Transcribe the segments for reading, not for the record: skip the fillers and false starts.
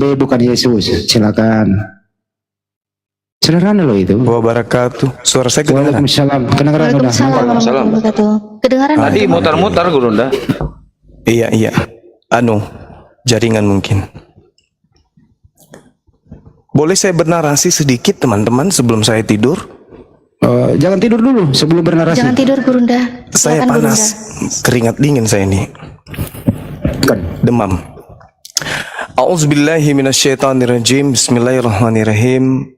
B bukan Yesus. Silakan. Sederhana loh itu. Wabarakatuh. Suara saya kedengaran? Waalaikumsalam. Kedengaran udah? Waalaikumsalam warahmatullahi wabarakatuh. Kedengaran? Tadi mutar-mutar Gurunda. Iya. Jaringan mungkin. Boleh saya bernarasi sedikit teman-teman sebelum saya tidur? Jangan tidur dulu sebelum bernarasi. Jangan tidur Gurunda. Saya Silakan, panas, Gurunda. keringat dingin saya ini. Demam. A'udzubillahi minasyaitonirrajim. Bismillahirrahmanirrahim.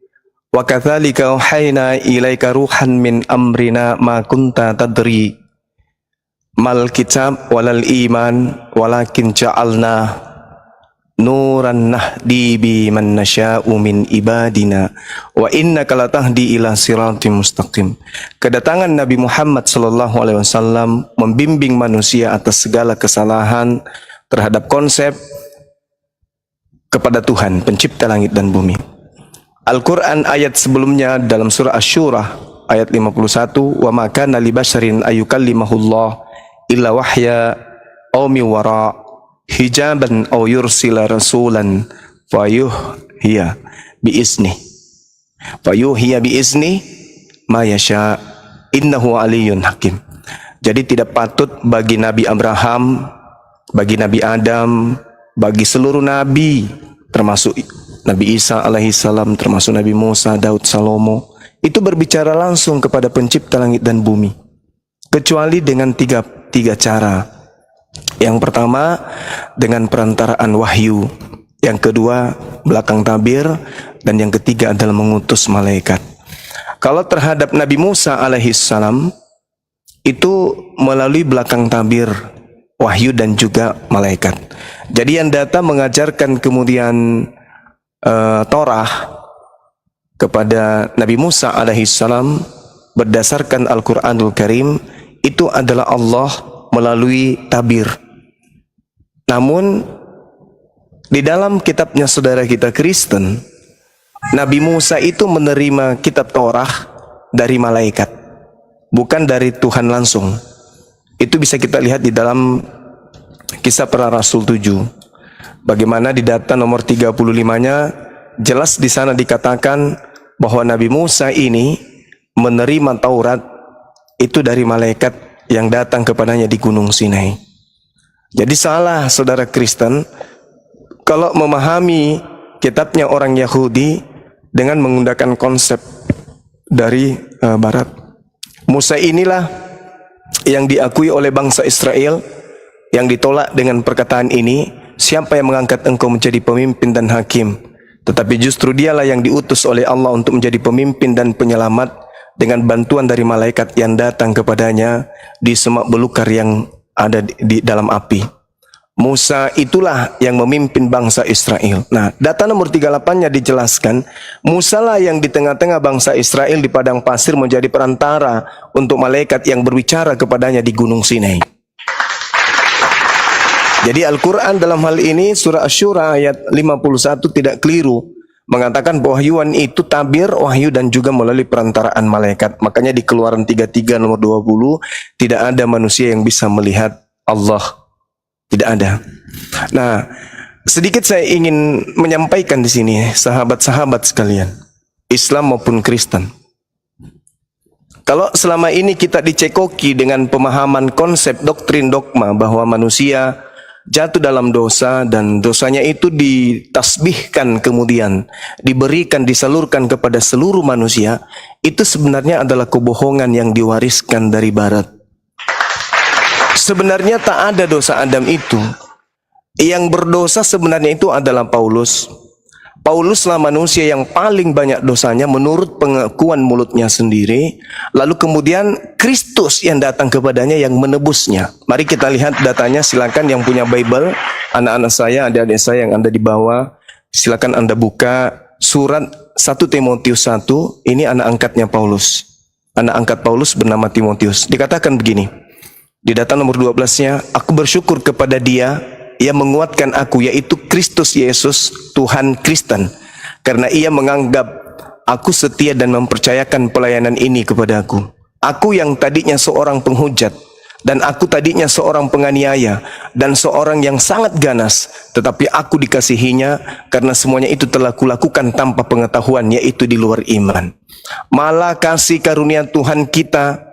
Wa kadzalika auhayna ilaika ruhan min amrina ma kunta tadri mal kitab walal iman walakin ja'alna nuran nahdi bi man nasya'u min ibadina wa innaka latahdi ila siratim mustaqim. Kedatangan Nabi Muhammad sallallahu alaihi wasallam membimbing manusia atas segala kesalahan terhadap konsep kepada Tuhan pencipta langit dan bumi. Al-Quran ayat sebelumnya dalam surah Asy-Syura ayat 51, wa ma kana li basharin ayyukallimahullah illa wahya aw min wara hijaban aw yursila rasulan fayuhya biizni ma yasha innahu aliyyun hakim. Jadi tidak patut bagi Nabi Abraham, bagi Nabi Adam, bagi seluruh nabi termasuk Nabi Isa alaihissalam, termasuk Nabi Musa, Daud, Salomo, itu berbicara langsung kepada pencipta langit dan bumi, kecuali dengan tiga cara. Yang pertama dengan perantaraan wahyu, yang kedua belakang tabir, dan yang ketiga adalah mengutus malaikat. Kalau terhadap Nabi Musa alaihissalam itu melalui belakang tabir, wahyu dan juga malaikat. Jadi yang datang mengajarkan kemudian Torah kepada Nabi Musa alaihissalam berdasarkan Al-Quranul Karim itu adalah Allah melalui tabir. Namun di dalam kitabnya saudara kita Kristen, Nabi Musa itu menerima kitab Torah dari malaikat, bukan dari Tuhan langsung. Itu bisa kita lihat di dalam Kisah Para Rasul 7. Bagaimana di data nomor 35-nya jelas di sana dikatakan bahwa Nabi Musa ini menerima Taurat itu dari malaikat yang datang kepadanya di Gunung Sinai. Jadi salah saudara Kristen kalau memahami kitabnya orang Yahudi dengan menggunakan konsep dari barat. Musa inilah yang diakui oleh bangsa Israel, yang ditolak dengan perkataan ini, siapa yang mengangkat engkau menjadi pemimpin dan hakim? Tetapi justru dialah yang diutus oleh Allah untuk menjadi pemimpin dan penyelamat dengan bantuan dari malaikat yang datang kepadanya di semak belukar yang ada di dalam api. Musa itulah yang memimpin bangsa Israel. Nah, data nomor 38-nya dijelaskan, Musa lah yang di tengah-tengah bangsa Israel di padang pasir menjadi perantara untuk malaikat yang berbicara kepadanya di Gunung Sinai. Jadi Al-Quran dalam hal ini surah Asy-Syura ayat 51 tidak keliru mengatakan bahwa wahyuan itu tabir, wahyu dan juga melalui perantaraan malaikat. Makanya di Keluaran 33 nomor 20 tidak ada manusia yang bisa melihat Allah. Tidak ada. Nah, sedikit saya ingin menyampaikan di sini sahabat-sahabat sekalian, Islam maupun Kristen. Kalau selama ini kita dicekoki dengan pemahaman konsep doktrin dogma bahwa manusia jatuh dalam dosa dan dosanya itu ditasbihkan kemudian diberikan, disalurkan kepada seluruh manusia, itu sebenarnya adalah kebohongan yang diwariskan dari barat. Sebenarnya tak ada dosa Adam itu. Yang berdosa sebenarnya itu adalah Paulus. Pauluslah manusia yang paling banyak dosanya menurut pengakuan mulutnya sendiri. Lalu kemudian Kristus yang datang kepadanya yang menebusnya. Mari kita lihat datanya, silakan yang punya Bible, anak-anak saya, adik-adik saya yang ada di bawah, silakan Anda buka surat 1 Timotius 1, ini anak angkatnya Paulus. Anak angkat Paulus bernama Timotius. Dikatakan begini, di data nomor 12-nya, aku bersyukur kepada Dia yang menguatkan aku, yaitu Kristus Yesus, Tuhan Kristen, karena Ia menganggap aku setia dan mempercayakan pelayanan ini kepada aku. Aku yang tadinya seorang penghujat, Dan aku tadinya seorang penganiaya dan seorang yang sangat ganas, tetapi aku dikasihinya karena semuanya itu telah kulakukan tanpa pengetahuan, yaitu di luar iman. Malah kasih karunia Tuhan kita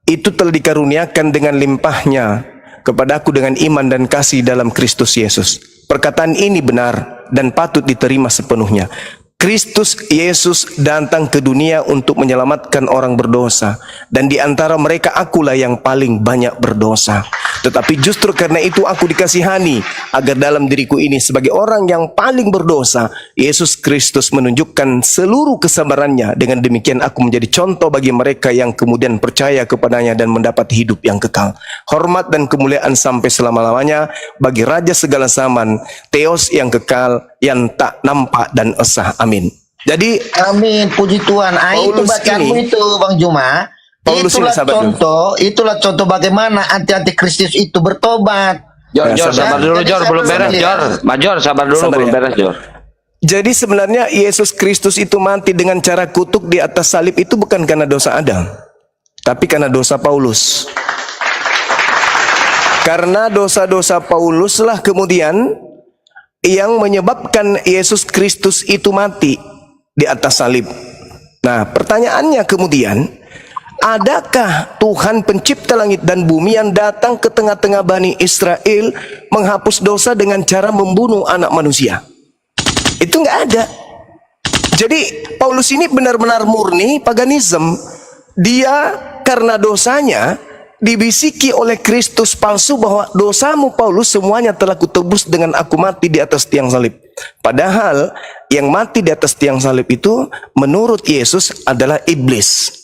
itu telah dikaruniakan dengan limpahnya kepada aku dengan iman dan kasih dalam Kristus Yesus. Perkataan ini benar dan patut diterima sepenuhnya. Kristus Yesus datang ke dunia untuk menyelamatkan orang berdosa, dan di antara mereka akulah yang paling banyak berdosa. Tetapi justru karena itu aku dikasihani, agar dalam diriku ini sebagai orang yang paling berdosa, Yesus Kristus menunjukkan seluruh kesabarannya. Dengan demikian aku menjadi contoh bagi mereka yang kemudian percaya kepadanya dan mendapat hidup yang kekal. Hormat dan kemuliaan sampai selama-lamanya bagi Raja segala zaman, Theos yang kekal, yang tak nampak dan esa. Amin. Jadi Amin, puji Tuhan. Itu Paulus bacaanmu ini- itu, Bang Juma. Paulus ini sahabat Itulah contoh bagaimana anti-Kristus itu bertobat. Jor, Ya, sabar dulu, Jadi Jor, saya belum beres, lihat. Jor. Major, sabar dulu, Sabar belum ya. beres, Jor. Jadi sebenarnya Yesus Kristus itu mati dengan cara kutuk di atas salib itu bukan karena dosa Adam, tapi karena dosa Paulus. Karena dosa-dosa Pauluslah kemudian yang menyebabkan Yesus Kristus itu mati di atas salib. Nah, pertanyaannya kemudian, adakah Tuhan pencipta langit dan bumi yang datang ke tengah-tengah Bani Israel menghapus dosa dengan cara membunuh anak manusia? Itu nggak ada. Jadi Paulus ini benar-benar murni paganisme. Dia karena dosanya dibisiki oleh Kristus palsu bahwa dosamu Paulus semuanya telah kutebus dengan aku mati di atas tiang salib. Padahal yang mati di atas tiang salib itu menurut Yesus adalah iblis.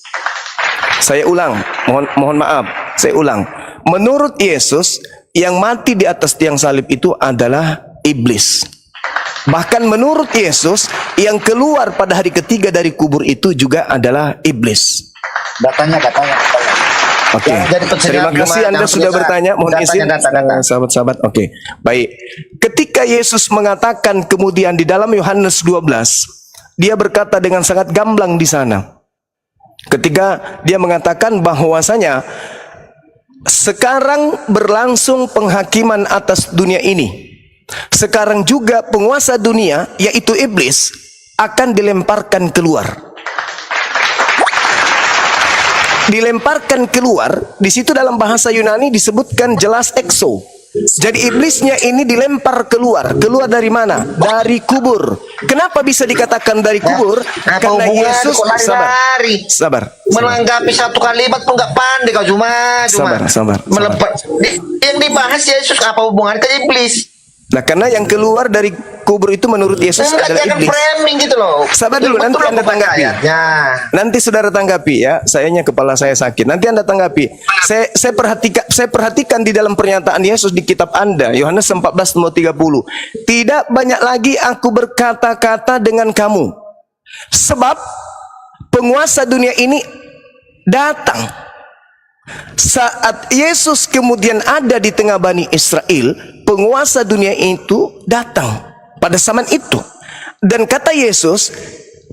Saya ulang, mohon maaf, saya ulang. Menurut Yesus yang mati di atas tiang salib itu adalah iblis. Bahkan menurut Yesus yang keluar pada hari ketiga dari kubur itu juga adalah iblis. Datanya. Oke. Jangan jadi pensedia Terima kasih agama, Anda jangan sudah punya bertanya. Mohon datanya, izin data. sahabat-sahabat. Oke. Baik. Ketika Yesus mengatakan kemudian di dalam Yohanes 12, dia berkata dengan sangat gamblang di sana. Ketika dia mengatakan bahwasanya sekarang berlangsung penghakiman atas dunia ini. Sekarang juga penguasa dunia, yaitu iblis, akan dilemparkan keluar. Dilemparkan keluar, di situ dalam bahasa Yunani disebutkan jelas exo. Jadi iblisnya ini dilempar keluar. Keluar dari mana? Dari kubur. Kenapa bisa dikatakan dari kubur? Apa Karena hubungannya Yesus kok lari-lari? sabar. Menanggapi satu kalimat pun nggak pandai kau cuma. Sabar. Yang dibahas Yesus apa hubungannya ke iblis? Nah, karena yang keluar dari kubur itu menurut Yesus Enggak, adalah jangan iblis. framing gitu loh. Sabar dulu, Betul nanti loh Anda pokoknya tanggapi. ayatnya. Nanti saudara tanggapi ya. Sayangnya kepala saya sakit. Nanti Anda tanggapi. Saya perhatikan di dalam pernyataan Yesus di kitab Anda, Yohanes 14:30. Tidak banyak lagi aku berkata-kata dengan kamu, sebab penguasa dunia ini datang. Saat Yesus kemudian ada di tengah Bani Israel, penguasa dunia itu datang pada zaman itu. Dan kata Yesus,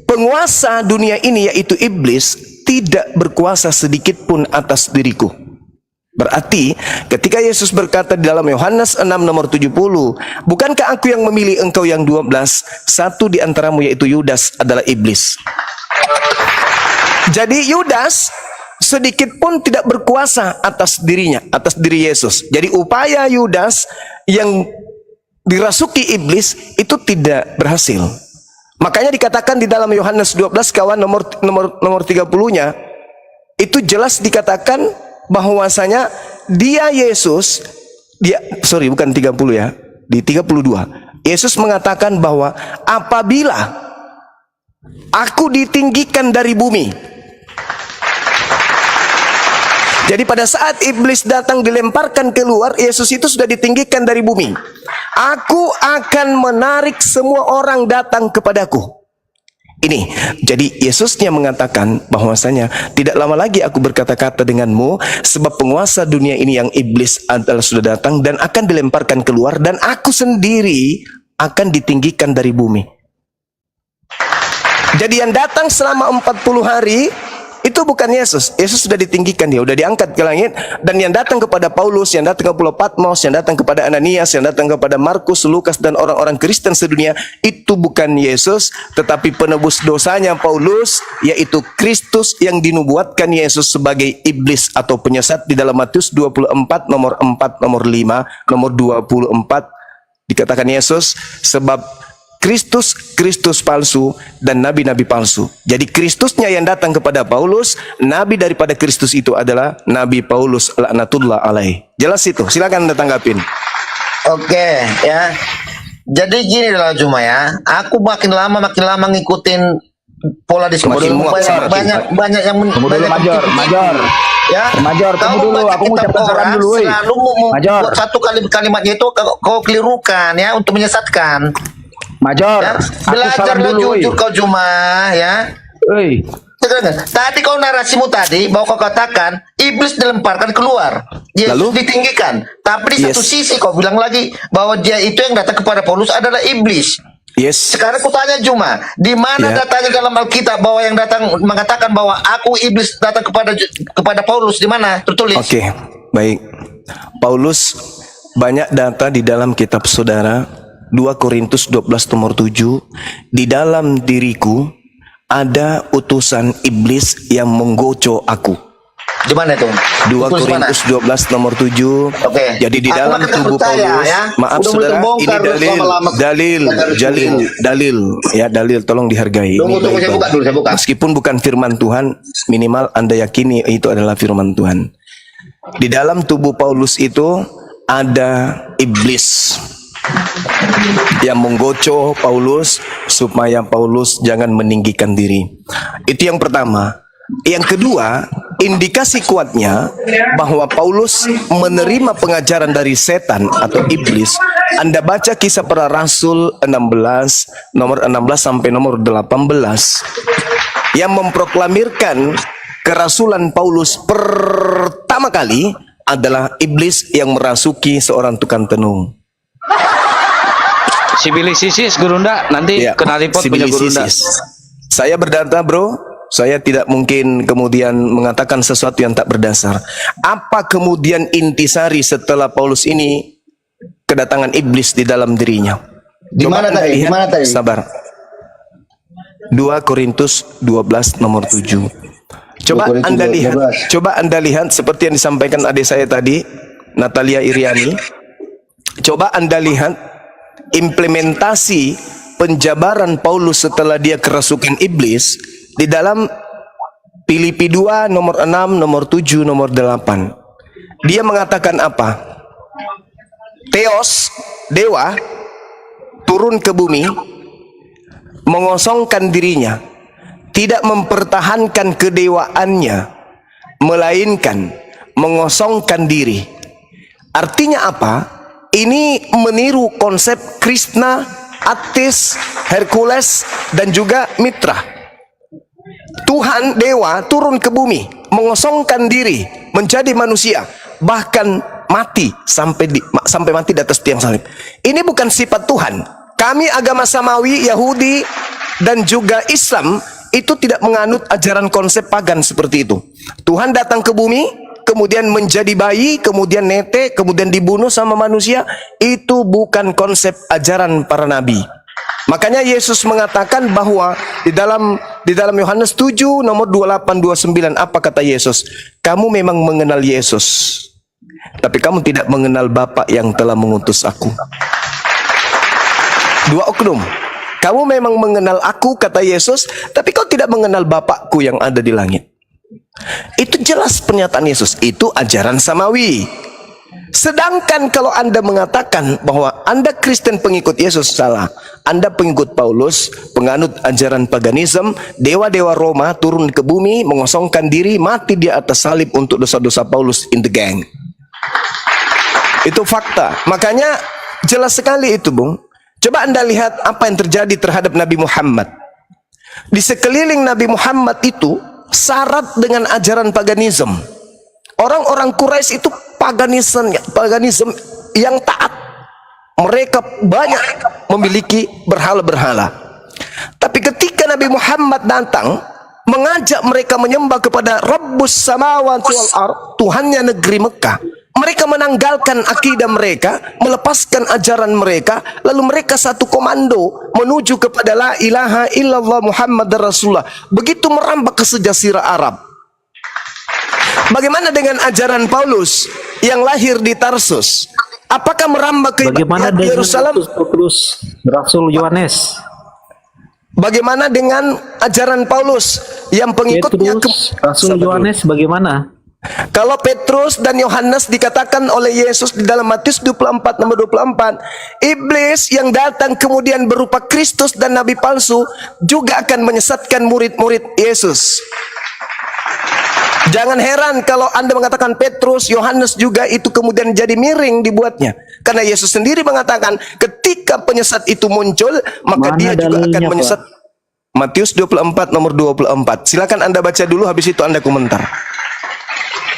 penguasa dunia ini yaitu iblis tidak berkuasa sedikit pun atas diriku. Berarti ketika Yesus berkata di dalam Yohanes 6:70, bukankah aku yang memilih engkau yang 12? Satu di antaramu yaitu Yudas adalah iblis. Jadi Yudas sedikit pun tidak berkuasa atas dirinya, atas diri Yesus. Jadi upaya Yudas yang dirasuki iblis itu tidak berhasil. Makanya dikatakan di dalam Yohanes 12 kawan nomor 30-nya itu jelas dikatakan bahwasanya dia Yesus bukan 30 ya, di 32. Yesus mengatakan bahwa apabila aku ditinggikan dari bumi. Jadi pada saat iblis datang dilemparkan keluar, Yesus itu sudah ditinggikan dari bumi. Aku akan menarik semua orang datang kepadaku. Ini, jadi Yesusnya mengatakan bahwasanya tidak lama lagi aku berkata-kata denganmu, sebab penguasa dunia ini yang iblis adalah sudah datang dan akan dilemparkan keluar, dan aku sendiri akan ditinggikan dari bumi. Jadi yang datang selama 40 hari itu bukan Yesus. Yesus sudah ditinggikan, dia sudah diangkat ke langit. Dan yang datang kepada Paulus, yang datang ke Pulau Patmos, yang datang kepada Ananias, yang datang kepada Markus, Lukas, dan orang-orang Kristen sedunia, itu bukan Yesus, tetapi penebus dosanya Paulus, yaitu Kristus yang dinubuatkan Yesus sebagai iblis atau penyesat di dalam Matius 24 nomor 4, nomor 5, nomor 24 dikatakan Yesus sebab Kristus palsu dan nabi-nabi palsu. Jadi Kristusnya yang datang kepada Paulus, nabi daripada Kristus itu adalah Nabi Paulus laknatullah alaih. Jelas itu? Silakan Anda tanggapin. Oke, ya. Jadi gini lah cuma ya, aku makin lama ngikutin pola diskusi. Banyak yang Major. Ya, Major, tunggu dulu, aku ngucapkan salam dulu. Selalu Major. buat satu kalimatnya itu kau kelirukan ya untuk menyesatkan. Major, Ya, aku belajar salam lo dulu. jujur kau cuma ya. Oi. Tadi kau narasimu tadi bahwa kau katakan iblis dilemparkan keluar, Yesus Lalu? ditinggikan. Tapi di satu Yes. sisi kau bilang lagi bahwa dia itu yang datang kepada Paulus adalah iblis. Yes. Sekarang aku tanya cuma, di mana Ya. datanya dalam Alkitab bahwa yang datang mengatakan bahwa aku iblis datang kepada Paulus, di mana tertulis? Oke, baik. Paulus banyak data di dalam kitab saudara. 2 Korintus 12 nomor 7, di dalam diriku ada utusan iblis yang menggoco aku. Di mana itu? 2 Terus mana? Korintus 12 nomor 7. Oke. Jadi di Aku dalam makin tubuh percaya, Paulus, ya. maaf Udah mulai saudara, terbongkar ini dalil, ya dalil, tolong dihargai. Tunggu, Ini saya buka dulu, saya buka. Meskipun bukan firman Tuhan, minimal Anda yakini itu adalah firman Tuhan. Di dalam tubuh Paulus itu ada iblis yang menggocoh Paulus supaya Paulus jangan meninggikan diri. Itu yang pertama. Yang kedua, indikasi kuatnya bahwa Paulus menerima pengajaran dari setan atau iblis. Anda baca Kisah Para Rasul 16 nomor 16 sampai nomor 18 yang memproklamirkan kerasulan Paulus pertama kali adalah iblis yang merasuki seorang tukang tenung. Sibilisisis Gurunda nanti Ya, kena report punya Gurunda. sibilisis. Saya berdata bro, saya tidak mungkin kemudian mengatakan sesuatu yang tak berdasar. Apa kemudian intisari setelah Paulus ini kedatangan iblis di dalam dirinya? Di mana Anda tadi? Di lihat. mana tadi? Sabar. 2 Korintus 12 nomor 7. Coba 2 Korintus Anda 12. lihat, coba Anda lihat seperti yang disampaikan adik saya tadi, Natalia Iriani. Coba Anda lihat implementasi penjabaran Paulus setelah dia kerasukan iblis di dalam Filipi 2 nomor 6, nomor 7, nomor 8. Dia mengatakan apa? Theos, dewa, turun ke bumi, mengosongkan dirinya, tidak mempertahankan kedewaannya, melainkan mengosongkan diri. Artinya apa? Ini meniru konsep Krishna, Attis, Hercules, dan juga Mitra. Tuhan dewa turun ke bumi, mengosongkan diri, menjadi manusia, bahkan mati sampai mati di atas tiang salib. Ini bukan sifat Tuhan. Kami agama samawi, Yahudi, dan juga Islam itu tidak menganut ajaran konsep pagan seperti itu. Tuhan datang ke bumi, kemudian menjadi bayi, kemudian netek, kemudian dibunuh sama manusia. Itu bukan konsep ajaran para nabi. Makanya Yesus mengatakan bahwa di dalam Yohanes 7 nomor 28 29 apa kata Yesus? Kamu memang mengenal Yesus, tapi kamu tidak mengenal Bapa yang telah mengutus aku. Dua oknum. Kamu memang mengenal aku, kata Yesus, tapi kau tidak mengenal Bapakku yang ada di langit. Itu jelas pernyataan Yesus. Itu ajaran samawi. Sedangkan kalau Anda mengatakan bahwa Anda Kristen pengikut Yesus, salah. Anda pengikut Paulus, penganut ajaran paganisme, dewa-dewa Roma turun ke bumi, mengosongkan diri, mati di atas salib untuk dosa-dosa Paulus in the gang. Itu fakta. Makanya jelas sekali itu, Bung. Coba Anda lihat apa yang terjadi terhadap Nabi Muhammad. Di sekeliling Nabi Muhammad itu syarat dengan ajaran paganisme. Orang-orang Quraisy itu paganisme yang taat. Mereka banyak memiliki berhala-berhala. Tapi ketika Nabi Muhammad datang mengajak mereka menyembah kepada Rabbus Samawati wal Ard, Tuhannya negeri Mekah. Mereka menanggalkan akidah mereka, melepaskan ajaran mereka, lalu mereka satu komando menuju kepada la ilaha illallah Muhammad Rasulullah. Begitu merambah ke sejazirah Arab. Bagaimana dengan ajaran Paulus yang lahir di Tarsus? Apakah merambah ke Bagaimana dengan Yerusalem? Petrus, Rasul Yohanes, Bagaimana dengan ajaran Paulus yang pengikutnya Petrus, Rasul Yohanes bagaimana? Kalau Petrus dan Yohanes dikatakan oleh Yesus di dalam Matius 24 nomor 24, iblis yang datang kemudian berupa Kristus dan nabi palsu juga akan menyesatkan murid-murid Yesus. Jangan heran kalau Anda mengatakan Petrus, Yohanes juga itu kemudian jadi miring dibuatnya. Karena Yesus sendiri mengatakan ketika penyesat itu muncul, maka Mana dia juga akan dalilnya, menyesat. Matius 24 nomor 24. Silakan Anda baca dulu, habis itu Anda komentar.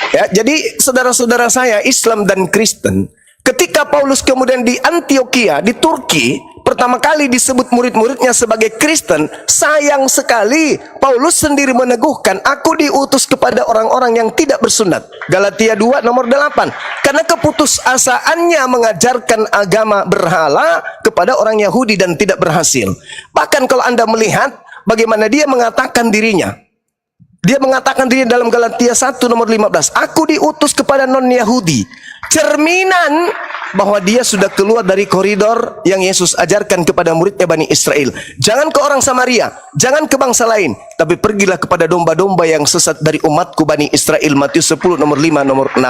Ya, jadi saudara-saudara saya Islam dan Kristen, ketika Paulus kemudian di Antioquia, di Turki, pertama kali disebut murid-muridnya sebagai Kristen, sayang sekali Paulus sendiri meneguhkan, aku diutus kepada orang-orang yang tidak bersunat. Galatia 2 nomor 8. Karena keputusasaannya mengajarkan agama berhala kepada orang Yahudi dan tidak berhasil. Bahkan kalau Anda melihat bagaimana dia mengatakan dirinya, dia mengatakan dirinya dalam Galatia 1 nomor 15, aku diutus kepada non-Yahudi. Cerminan bahwa dia sudah keluar dari koridor yang Yesus ajarkan kepada muridnya Bani Israel. Jangan ke orang Samaria, jangan ke bangsa lain, tapi pergilah kepada domba-domba yang sesat dari umatku Bani Israel. Matius 10 nomor 5 nomor 6.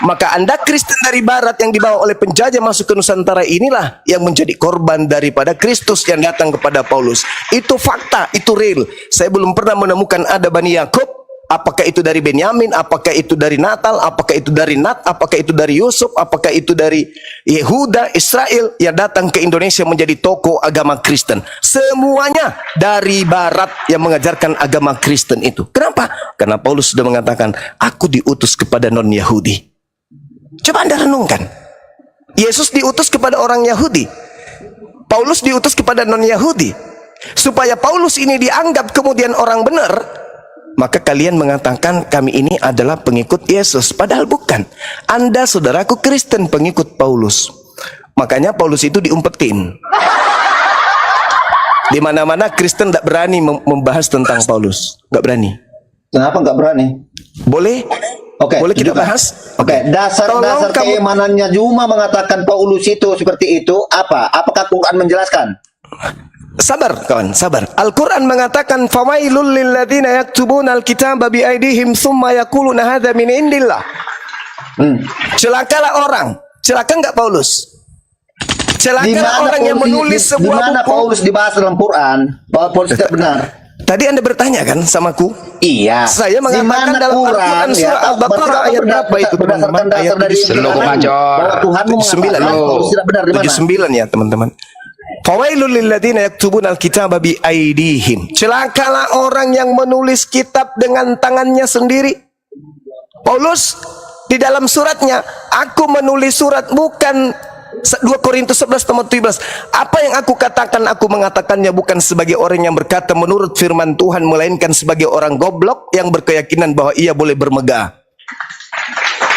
Maka Anda Kristen dari barat yang dibawa oleh penjajah masuk ke Nusantara inilah yang menjadi korban daripada Kristus yang datang kepada Paulus. Itu fakta, itu real. Saya belum pernah menemukan ada Bani Yakub. Apakah itu dari Benyamin, apakah itu dari Natal, apakah itu dari Nat, apakah itu dari Yusuf, apakah itu dari Yehuda, Israel yang datang ke Indonesia menjadi tokoh agama Kristen. Semuanya dari barat yang mengajarkan agama Kristen itu. Kenapa? Karena Paulus sudah mengatakan, aku diutus kepada non-Yahudi. Coba Anda renungkan. Yesus diutus kepada orang Yahudi. Paulus diutus kepada non-Yahudi. Supaya Paulus ini dianggap kemudian orang benar, maka kalian mengatakan kami ini adalah pengikut Yesus, padahal bukan. Anda saudaraku Kristen pengikut Paulus. Makanya Paulus itu diumpetin. Di mana-mana Kristen tidak berani membahas tentang Paulus, nggak berani. Kenapa nggak berani? Boleh? Oke, Boleh kita tunjukkan. bahas? Oke, dasar Tolong kamu- keimanannya Juma mengatakan Paulus itu seperti itu apa? Apakah Quran menjelaskan? Sabar kawan, sabar. Al-Quran mengatakan fawailul lilladzina yaktubuna al-kitaba biaidihim summa yaquluna hadza min indillah. Celakalah orang. Celaka enggak Paulus? Celakalah orang yang menulis di sebuah mana buku. Paulus dibahas dalam Quran bahwa Paulus tidak benar? Tadi Anda bertanya kan samaku? Iya. Saya mengatakan Di mana dalam Al-Quran surah Al-Baqarah ayat berapa itu, teman-teman? Berdasarkan Ayat dasar dari Selo Major. bahwa Tuhan 79 mengatakan Paulus tidak benar di mana? 79 ya teman-teman. Fawailul lilladzina yaktubuna al-kitaba bi aidihim. Celakalah orang yang menulis kitab dengan tangannya sendiri. Paulus di dalam suratnya, aku menulis surat bukan 2 Korintus 11 nomor 17. Apa yang aku katakan, aku mengatakannya bukan sebagai orang yang berkata menurut firman Tuhan, melainkan sebagai orang goblok yang berkeyakinan bahwa ia boleh bermegah.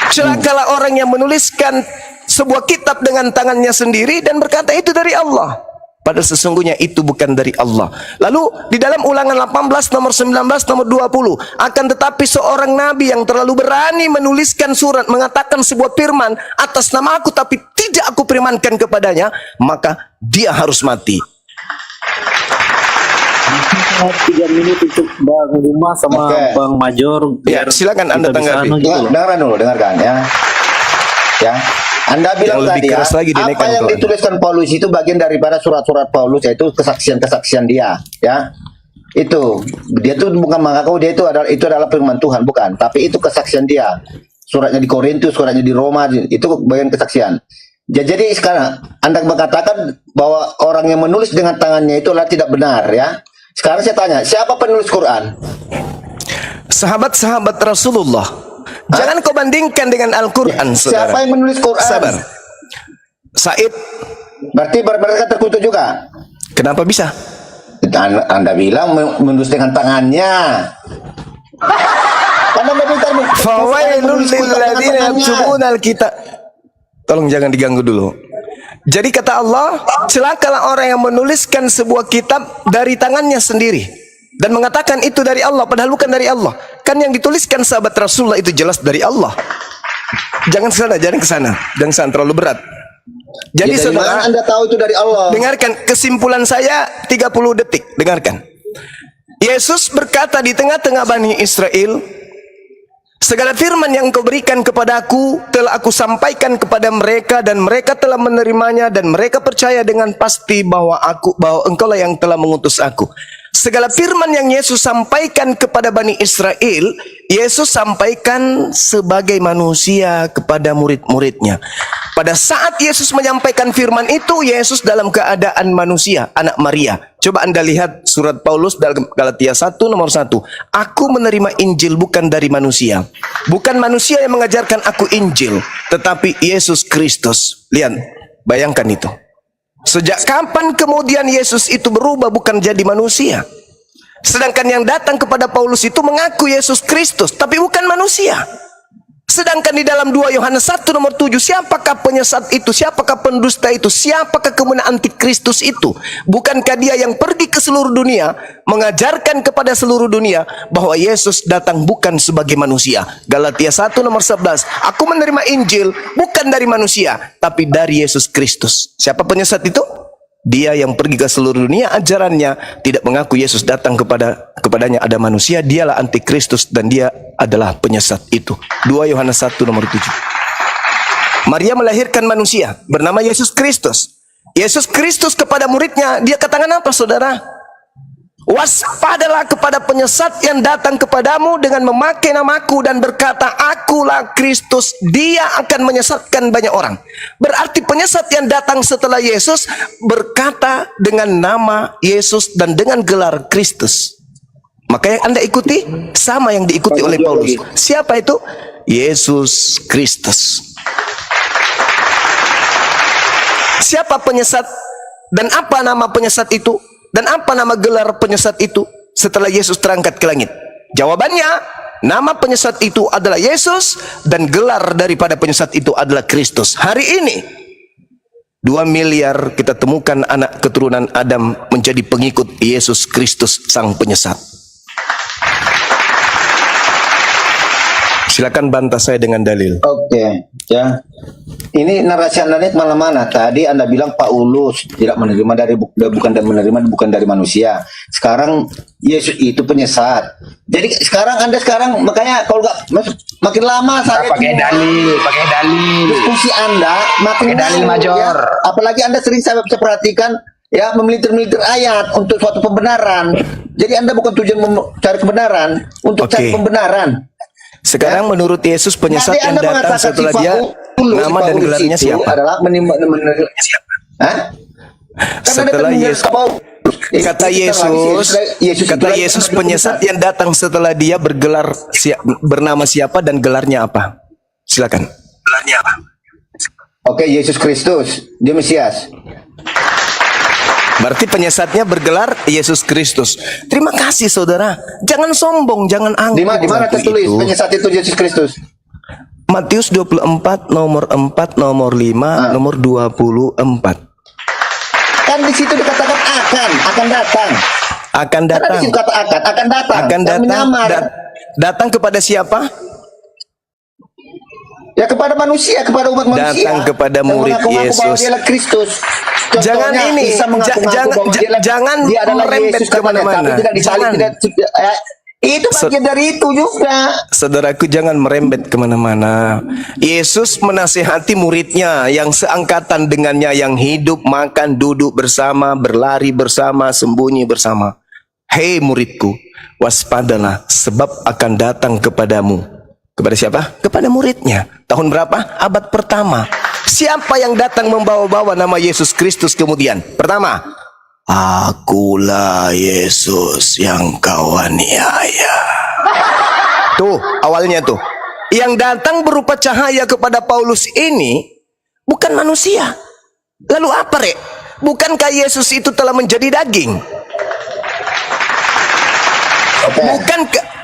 Celakalah orang yang menuliskan sebuah kitab dengan tangannya sendiri dan berkata itu dari Allah, padahal sesungguhnya itu bukan dari Allah. Lalu di dalam Ulangan 18 nomor 19 nomor 20, akan tetapi seorang nabi yang terlalu berani menuliskan surat mengatakan sebuah firman atas nama aku tapi tidak aku firmankan kepadanya, maka dia harus mati. 3 menit untuk Bang Duma sama Oke. Bang Major. Ya, biar silakan Anda kita bisa tanggapi. anu gitu loh. Dengarkan dulu, dengarkan ya. Ya. Anda bilang Yang lebih tadi ya, keras lagi apa dinaikkan yang Quran. dituliskan Paulus itu bagian daripada surat-surat Paulus, yaitu kesaksian-kesaksian dia, ya. Itu dia tuh bukan mengaku dia itu adalah firman Tuhan, bukan, tapi itu kesaksian dia. Suratnya di Korintus, suratnya di Roma, itu bagian kesaksian. Jadi sekarang Anda mengatakan bahwa orang yang menulis dengan tangannya itu adalah tidak benar, ya. Sekarang saya tanya, siapa penulis Quran? Sahabat-sahabat Rasulullah. Jangan kau bandingkan dengan Al-Quran, saudara. Siapa yang menulis Quran? Sabar. Said, Berarti mereka terkutuk juga. kenapa bisa? Anda bilang menus dengan tangannya. Anda minta Fawailul lil ladzina yaktubuna alkitab. Tolong jangan diganggu dulu. Jadi kata Allah, celakalah orang yang menuliskan sebuah kitab dari tangannya sendiri dan mengatakan itu dari Allah padahal bukan dari Allah. Kan yang dituliskan sahabat Rasulullah itu jelas dari Allah. Jangan ke sana, jangan ke sana. Jangan terlalu berat. Jadi ya, dari saudara, mana Anda tahu itu dari Allah? Dengarkan kesimpulan saya 30 detik. Dengarkan. Yesus berkata di tengah-tengah Bani Israel, segala firman yang engkau berikan kepadaku telah aku sampaikan kepada mereka dan mereka telah menerimanya dan mereka percaya dengan pasti bahwa engkau lah yang telah mengutus aku. Segala firman yang Yesus sampaikan kepada Bani Israel, Yesus sampaikan sebagai manusia kepada murid-muridnya. Pada saat Yesus menyampaikan firman itu, Yesus dalam keadaan manusia, anak Maria. Coba Anda lihat surat Paulus dalam Galatia 1 nomor 1. Aku menerima Injil bukan dari manusia. Bukan manusia yang mengajarkan aku Injil, tetapi Yesus Kristus. Lihat, bayangkan itu. Sejak kapan kemudian Yesus itu berubah bukan jadi manusia? Sedangkan yang datang kepada Paulus itu mengaku Yesus Kristus, tapi bukan manusia. Sedangkan di dalam 2 Yohanes 1 nomor 7, siapakah penyesat itu? Siapakah pendusta itu? Siapakah kemudian antikristus itu? Bukankah dia yang pergi ke seluruh dunia, mengajarkan kepada seluruh dunia bahwa Yesus datang bukan sebagai manusia? Galatia 1 nomor 11, aku menerima Injil bukan dari manusia, tapi dari Yesus Kristus. Siapa penyesat itu? Dia yang pergi ke seluruh dunia, ajarannya tidak mengaku Yesus datang kepadanya ada manusia, dialah antikristus dan dia adalah penyesat itu. 2 Yohanes 1 nomor 7. Maria melahirkan manusia bernama Yesus Kristus. Yesus Kristus kepada muridnya, dia katakan apa saudara? Waspadalah kepada penyesat yang datang kepadamu dengan memakai namaku dan berkata, akulah Kristus, dia akan menyesatkan banyak orang. Berarti penyesat yang datang setelah Yesus berkata dengan nama Yesus dan dengan gelar Kristus. Maka yang Anda ikuti sama yang diikuti oleh Paulus. Siapa itu? Yesus Kristus. Siapa penyesat dan apa nama penyesat itu? Dan apa nama gelar penyesat itu setelah Yesus terangkat ke langit? Jawabannya, nama penyesat itu adalah Yesus dan gelar daripada penyesat itu adalah Kristus. Hari ini 2 miliar kita temukan anak keturunan Adam menjadi pengikut Yesus Kristus sang penyesat. Silakan bantah saya dengan dalil. Oke, ya. Ini narasi Anda ini kemana-mana. Tadi Anda bilang Paulus tidak menerima bukan dari manusia. Sekarang Yesus itu penyesat. Jadi Anda makanya kalau nggak makin lama saya pakai dalil. diskusi Anda makin pakai dalil ngawur, Major. ya. Apalagi Anda sering saya bisa perhatikan ya memelintir-melintir ayat untuk suatu pembenaran. Jadi Anda bukan tujuan mencari kebenaran, untuk cari pembenaran. Sekarang menurut Yesus penyesat yang datang setelah dia, nama dan gelarnya siapa? Adalah Setelah Yesus, kata Yesus penyesat yang datang setelah dia bernama siapa dan gelarnya apa? Silakan. Gelarnya apa? Oke, Yesus Kristus, dia Mesias. Berarti penyesatnya bergelar Yesus Kristus. Terima kasih saudara. Jangan sombong, jangan angkuh. Di mana tertulis penyesat itu Yesus Kristus? Matius 24 nomor 4 nomor 5 nomor 24. Kan di situ dikatakan akan datang. Akan datang. Karena di situ kata akan datang. Akan datang. Datang kepada siapa? Ya kepada manusia, kepada umat manusia. Datang kepada murid Yesus. Dia adalah Kristus. Jangan ini, jangan merembet kemana-mana. Itu bagian dari itu juga. Saudaraku, jangan merembet kemana-mana. Yesus menasihati muridnya yang seangkatan dengannya, yang hidup, makan, duduk bersama, berlari bersama, sembunyi bersama. Hei muridku, waspadalah sebab akan datang kepadamu. Kepada siapa? Kepada muridnya. Tahun berapa? Abad pertama. Siapa yang datang membawa-bawa nama Yesus Kristus kemudian? Pertama, akulah Yesus yang kau aniaya. Tuh, awalnya tuh. Yang datang berupa cahaya kepada Paulus ini bukan manusia. Lalu apa, Rek? Bukankah Yesus itu telah menjadi daging?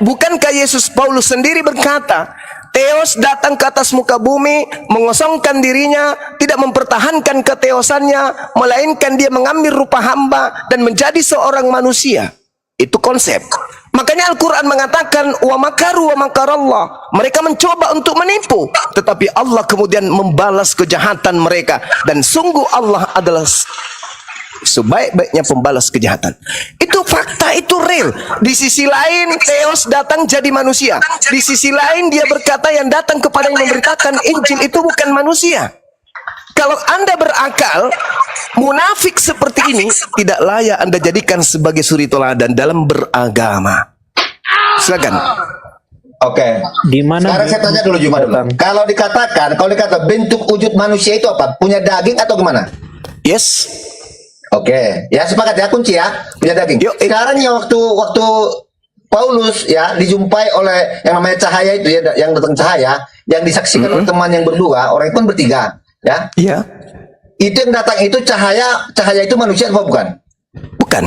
Bukankah Yesus Paulus sendiri berkata, Theos datang ke atas muka bumi, mengosongkan dirinya, tidak mempertahankan keteosannya, melainkan dia mengambil rupa hamba dan menjadi seorang manusia. Itu konsep. Makanya Al-Quran mengatakan, wa makaru wa makarallah. Mereka mencoba untuk menipu, tetapi Allah kemudian membalas kejahatan mereka. Dan sungguh Allah adalah sebaik-baiknya pembalas kejahatan. Itu fakta, itu real. Di sisi lain Theos datang jadi manusia. Di sisi lain dia berkata yang datang kepada yang memberitakan Injil itu bukan manusia. Kalau Anda berakal, munafik seperti ini tidak layak Anda jadikan sebagai suri teladan dalam beragama. Silakan. Oke. Gimana? Sekarang saya tanya dulu Juma dulu. Kalau dikata bentuk wujud manusia itu apa? Punya daging atau gimana? Yes. Oke, ya sepakat ya, kunci ya, punya daging. Yuk, sekarang ya waktu Paulus ya dijumpai oleh yang namanya cahaya itu ya, yang datang cahaya, yang disaksikan oleh teman yang berdua, orang itu kan bertiga, ya. Iya. Itu yang datang itu cahaya itu manusia apa bukan? Bukan.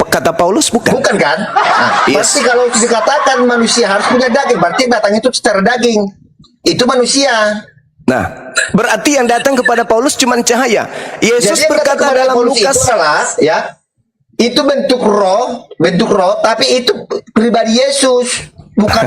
Kata Paulus bukan. Bukan kan? Nah, Yes. berarti kalau dikatakan manusia harus punya daging, berarti yang datang itu secara daging. Itu manusia. Nah, berarti yang datang kepada Paulus cuma cahaya. Yesus Jadi yang berkata datang kepada dalam Paulus Lukas, itu adalah, ya, itu bentuk roh, tapi itu pribadi Yesus, bukan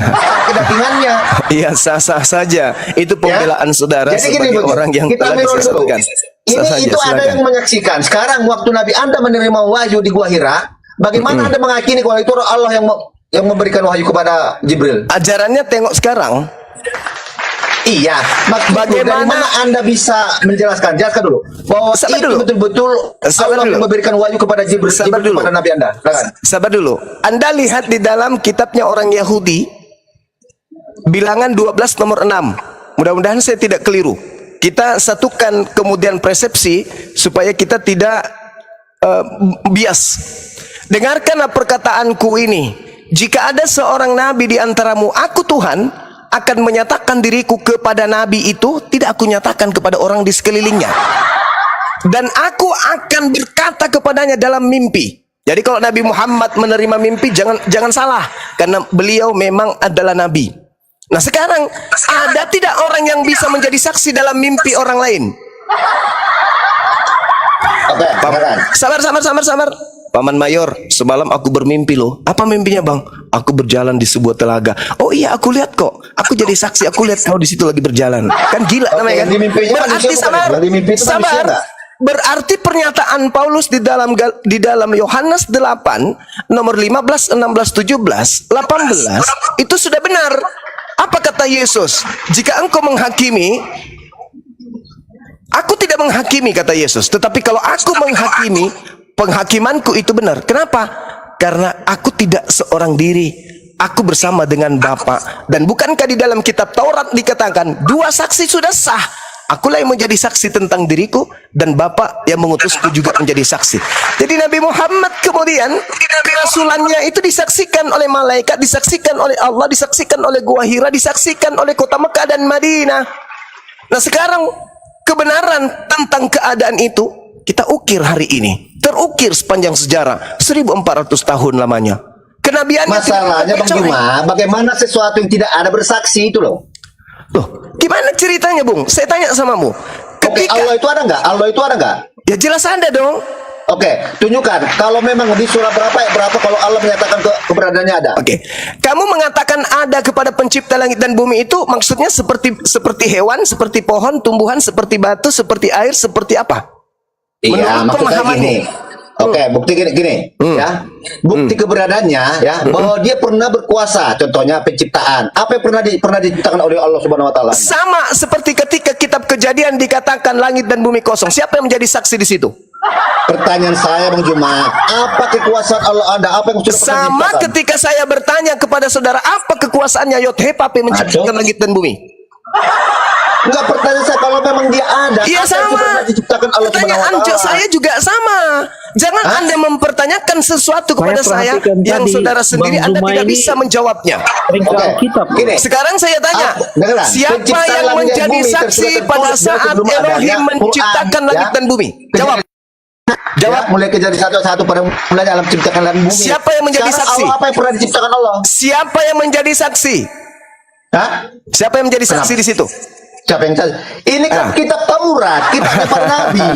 kedagingannya. iya sah-sah saja. Itu pembelaan saudara Jadi gini, sebagai orang yang kita telah mirror dulu. disesatkan. Sah saja, Itu ada silakan. yang menyaksikan. Sekarang waktu Nabi Anda menerima wahyu di Gua Hira, bagaimana Anda mengakini kalau itu Allah yang memberikan wahyu kepada Jibril? Ajarannya tengok sekarang. Iya, dari mana Anda bisa menjelaskan? Jelaskan dulu bahwa Sabar itu dulu. betul-betul Sabar Allah dulu. yang memberikan wahyu kepada Jibril Sabar dulu. kepada Nabi Anda. Silakan. Sabar dulu. Anda lihat di dalam kitabnya orang Yahudi, bilangan 12 nomor 6. Mudah-mudahan saya tidak keliru. Kita satukan kemudian persepsi supaya kita tidak bias. Dengarkanlah perkataanku ini. Jika ada seorang nabi di antaramu, aku Tuhan akan menyatakan diriku kepada nabi itu, tidak aku nyatakan kepada orang di sekelilingnya. Dan aku akan berkata kepadanya dalam mimpi. Jadi kalau Nabi Muhammad menerima mimpi, jangan salah, karena beliau memang adalah nabi. Nah sekarang ada tidak orang yang bisa menjadi saksi dalam mimpi orang lain? Oke, silakan. Sabar. Paman Mayor, semalam aku bermimpi loh. Apa mimpinya bang? Aku berjalan di sebuah telaga. Oh iya, aku lihat kok. Aku jadi saksi. Aku lihat kau di situ lagi berjalan. Kan gila namanya kan? Di mimpinya Berarti manusia bukan? sabar. Yang di mimpi itu manusia Sabar. enggak? Berarti pernyataan Paulus di dalam Yohanes 8 nomor 15, 16, 17, 18 itu sudah benar. Apa kata Yesus? Jika engkau menghakimi, aku tidak menghakimi, kata Yesus. Tetapi kalau aku menghakimi, penghakimanku itu benar. Kenapa? Karena aku tidak seorang diri. Aku bersama dengan Bapa. Dan bukankah di dalam kitab Taurat dikatakan, dua saksi sudah sah. Akulah yang menjadi saksi tentang diriku, dan Bapa yang mengutusku juga menjadi saksi. Jadi Nabi Muhammad kemudian kerasulannya itu disaksikan oleh malaikat, disaksikan oleh Allah, disaksikan oleh Gua Hira, disaksikan oleh kota Mekah dan Madinah. Nah sekarang kebenaran tentang keadaan itu kita ukir hari ini. Terukir sepanjang sejarah 1400 tahun lamanya. Kenabiannya Masalahnya Bang Juma, bagaimana sesuatu yang tidak ada bersaksi itu loh. Loh, gimana ceritanya, Bung? Saya tanya sama mu. Oke, Allah itu ada nggak? Allah itu ada nggak? Ya jelas ada dong. Oke, tunjukkan. Kalau memang di surah berapa kalau Allah menyatakan keberadaannya ada. Oke. Kamu mengatakan ada kepada pencipta langit dan bumi itu maksudnya seperti hewan, seperti pohon, tumbuhan, seperti batu, seperti air, seperti apa? Iya, Menurut maksudnya pemahamanmu. gini. Oke, bukti gini, ya. Bukti keberadaannya, ya, bahwa dia pernah berkuasa. Contohnya penciptaan. Apa yang pernah diciptakan oleh Allah Subhanahu Wa Taala? Sama seperti ketika kitab Kejadian dikatakan langit dan bumi kosong. Siapa yang menjadi saksi di situ? Pertanyaan saya, Bang Juma, apa kekuasaan Allah ada? Apa yang sudah pernah Sama diciptakan? ketika saya bertanya kepada saudara, apa kekuasaannya Yod-Heh-Pape menciptakan langit dan bumi? Enggak, pertanyaan saya kalau memang dia ada. Iya apa yang sama. pernah diciptakan Allah Subhanahu Wa Pertanyaan Taala? saya juga sama. Jangan Anda mempertanyakan sesuatu kepada saya perhatikan yang tadi, saudara sendiri Bang Anda Zuma tidak ini bisa menjawabnya. Ringkas Oke, kitab. gini. Sekarang saya tanya, dengarlah. siapa Penciptaan yang langit dan menjadi bumi saksi tertulis pada dari saat sebelum adanya Elohim Quran, menciptakan ya. langit dan bumi? Jawab. Jawab. Ya, mulai kejadian satu pada mulanya alam ciptakan langit bumi. Siapa yang menjadi Sekarang saksi? Allah, apa yang pernah diciptakan Allah? Siapa yang menjadi saksi? Hah? Siapa yang menjadi saksi di situ? Siapa yang saksi? Ini kan kitab Taurat, kitabnya para nabi.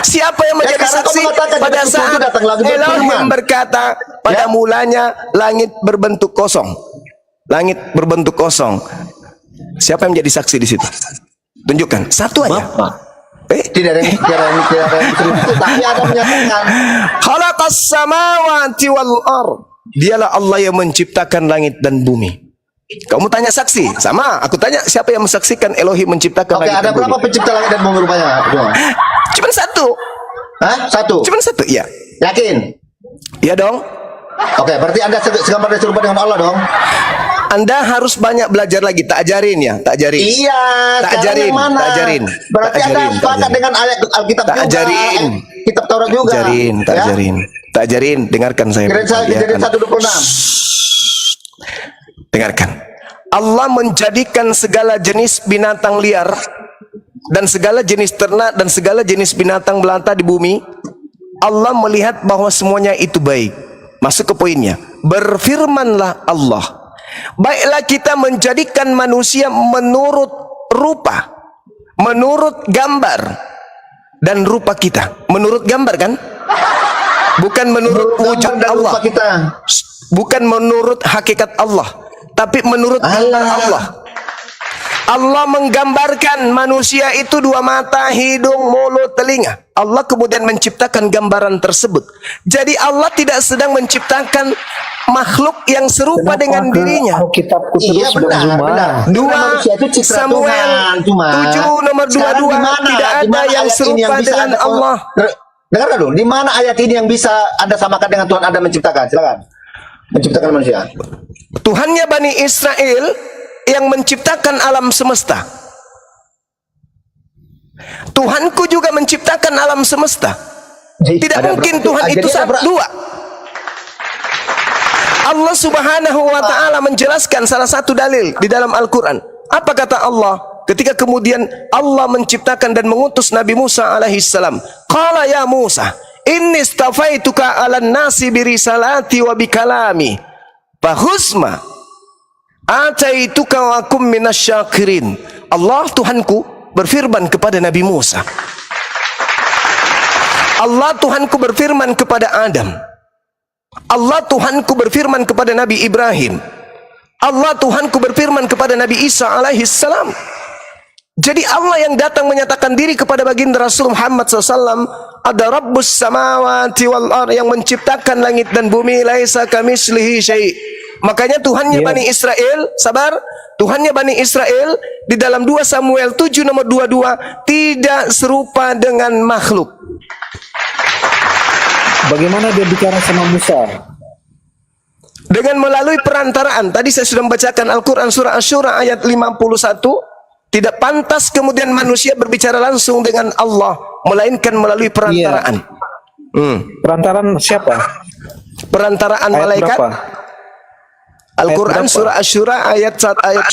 Siapa yang menjadi sekarang kau saksi mengatakan pada dari saat itu datang lagi Elohim berfirman. berkata pada Ya. mulanya langit berbentuk kosong. Langit berbentuk kosong. Siapa yang menjadi saksi di situ? Tunjukkan satu aja. Tidak ada yang itu, tapi ada menyatakan Khalaqas samawati wal ard. Dialah Allah yang menciptakan langit dan bumi. Kamu tanya saksi, sama aku tanya siapa yang mensaksikan Elohim menciptakan oke, langit ada dan berapa bumi? pencipta langit dan bumi rupanya? Cuman satu. Hah? Satu. Cuman satu, iya. Yakin? Iya dong. Oke, berarti Anda segambar dan serupa dengan Allah dong? Anda harus banyak belajar lagi, tak ajarin ya, tak ajarin. Iya, Tak sekarang ajarin, yang mana? tak ajarin. Berarti Tak Anda ajarin, tak sepakat ajarin. dengan ayat Alkitab Tak juga. ajarin. Kitab Taurat juga. Ajarin, tak Ya? ajarin. Tak ajarin, dengarkan saya. Kejadian 1:26. Dengarkan. Allah menjadikan segala jenis binatang liar dan segala jenis ternak dan segala jenis binatang melata di bumi. Allah melihat bahwa semuanya itu baik. Masuk ke poinnya. Berfirmanlah Allah, baiklah kita menjadikan manusia menurut rupa, menurut gambar dan rupa kita. Menurut gambar kan? Bukan menurut wujud Gambar dan Allah. rupa kita. Bukan menurut hakikat Allah, tapi menurut gambar Allah. Allah menggambarkan manusia itu dua mata, hidung, mulut, telinga. Allah kemudian menciptakan gambaran tersebut. Jadi Allah tidak sedang menciptakan makhluk yang serupa dengan dirinya. Alkitabku Iya terus benar, bergumam. benar. Dua Manusia itu cipta Samuel Tuhan, cuma 7 nomor 22 sekarang di mana- tidak di ada mana yang ayat ini serupa bisa dengan Anda- Allah. Dengarkan dulu, di mana ayat ini yang bisa Anda samakan dengan Tuhan Anda menciptakan? Silakan. Menciptakan manusia. Tuhannya Bani Israel yang menciptakan alam semesta. Tuhanku juga menciptakan alam semesta. Tidak Ada mungkin berapa- Tuhan jadi itu ada berapa- dua. Allah Subhanahu wa taala menjelaskan salah satu dalil di dalam Al-Qur'an. Apa kata Allah? Ketika kemudian Allah menciptakan dan mengutus Nabi Musa alaihi salam. Qala ya Musa, inni istafaituka 'alan nasi birisalati wa bikalami. Fahusma ataituka wa kum minasyakirin. Allah Tuhanku berfirman kepada Nabi Musa. Allah Tuhanku berfirman kepada Adam. Allah Tuhanku berfirman kepada Nabi Ibrahim. Allah Tuhanku berfirman kepada Nabi Isa alaihi salam. Jadi Allah yang datang menyatakan diri kepada baginda Rasul Muhammad SAW, ada Rabbus samawati wal ard, yang menciptakan langit dan bumi, laisa kamislihi syai'. Makanya Tuhannya Bani Israel, sabar, Tuhannya Bani Israel di dalam 2 Samuel 7 nomor 22 tidak serupa dengan makhluk. Bagaimana dia bicara sama Musa? Dengan melalui perantaraan. Tadi saya sudah membacakan Al-Quran surah Asy-Syura ayat 51. Tidak pantas kemudian manusia berbicara langsung dengan Allah, melainkan melalui perantaraan. Perantaran siapa? Perantaraan Ayat malaikat. berapa? Al-Quran Ayat berapa? surah Asy-Syura ayat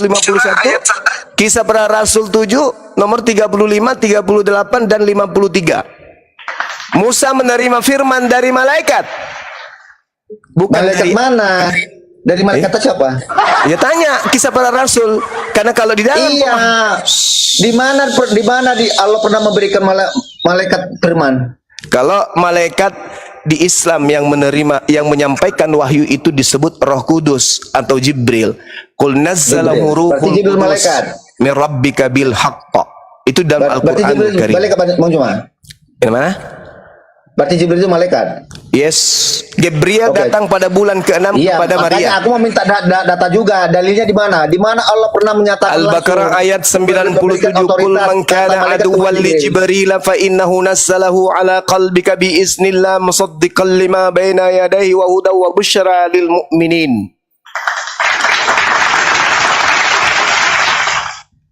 51. Kisah para Rasul 7 nomor 35, 38 dan 53. Musa menerima firman dari malaikat. Bukan Malaikat dari, mana? Dari malaikat siapa? ya tanya kisah para rasul, karena kalau di dalam Iya. Di mana Allah pernah memberikan malaikat firman? kalau malaikat di Islam yang menerima, yang menyampaikan wahyu itu disebut Roh Kudus atau Jibril. Qul nazzalahu ruhul Berarti Jibril qudus malaikat. min rabbika bil haqq. Itu dalam Berarti Al-Qur'an Jibril Karim. malaikat Bang Juma. Yang mana? Berarti Jibril itu malaikat. Yes, Gabriel Oke. datang pada bulan ke-6 Iya, kepada makanya Maria. aku mau minta data juga. Dalilnya di mana? Di mana Allah pernah menyatakan Al-Baqarah langsung ayat 97, memberikan Qul otoritas man kana kata malaikat aduwwan kepada li Jibril. Jibril fa innahu nazzalahu ala qalbika bi iznillah musaddiqan lima baina yadayhi wa hudaw wa busyra lil mu'minin.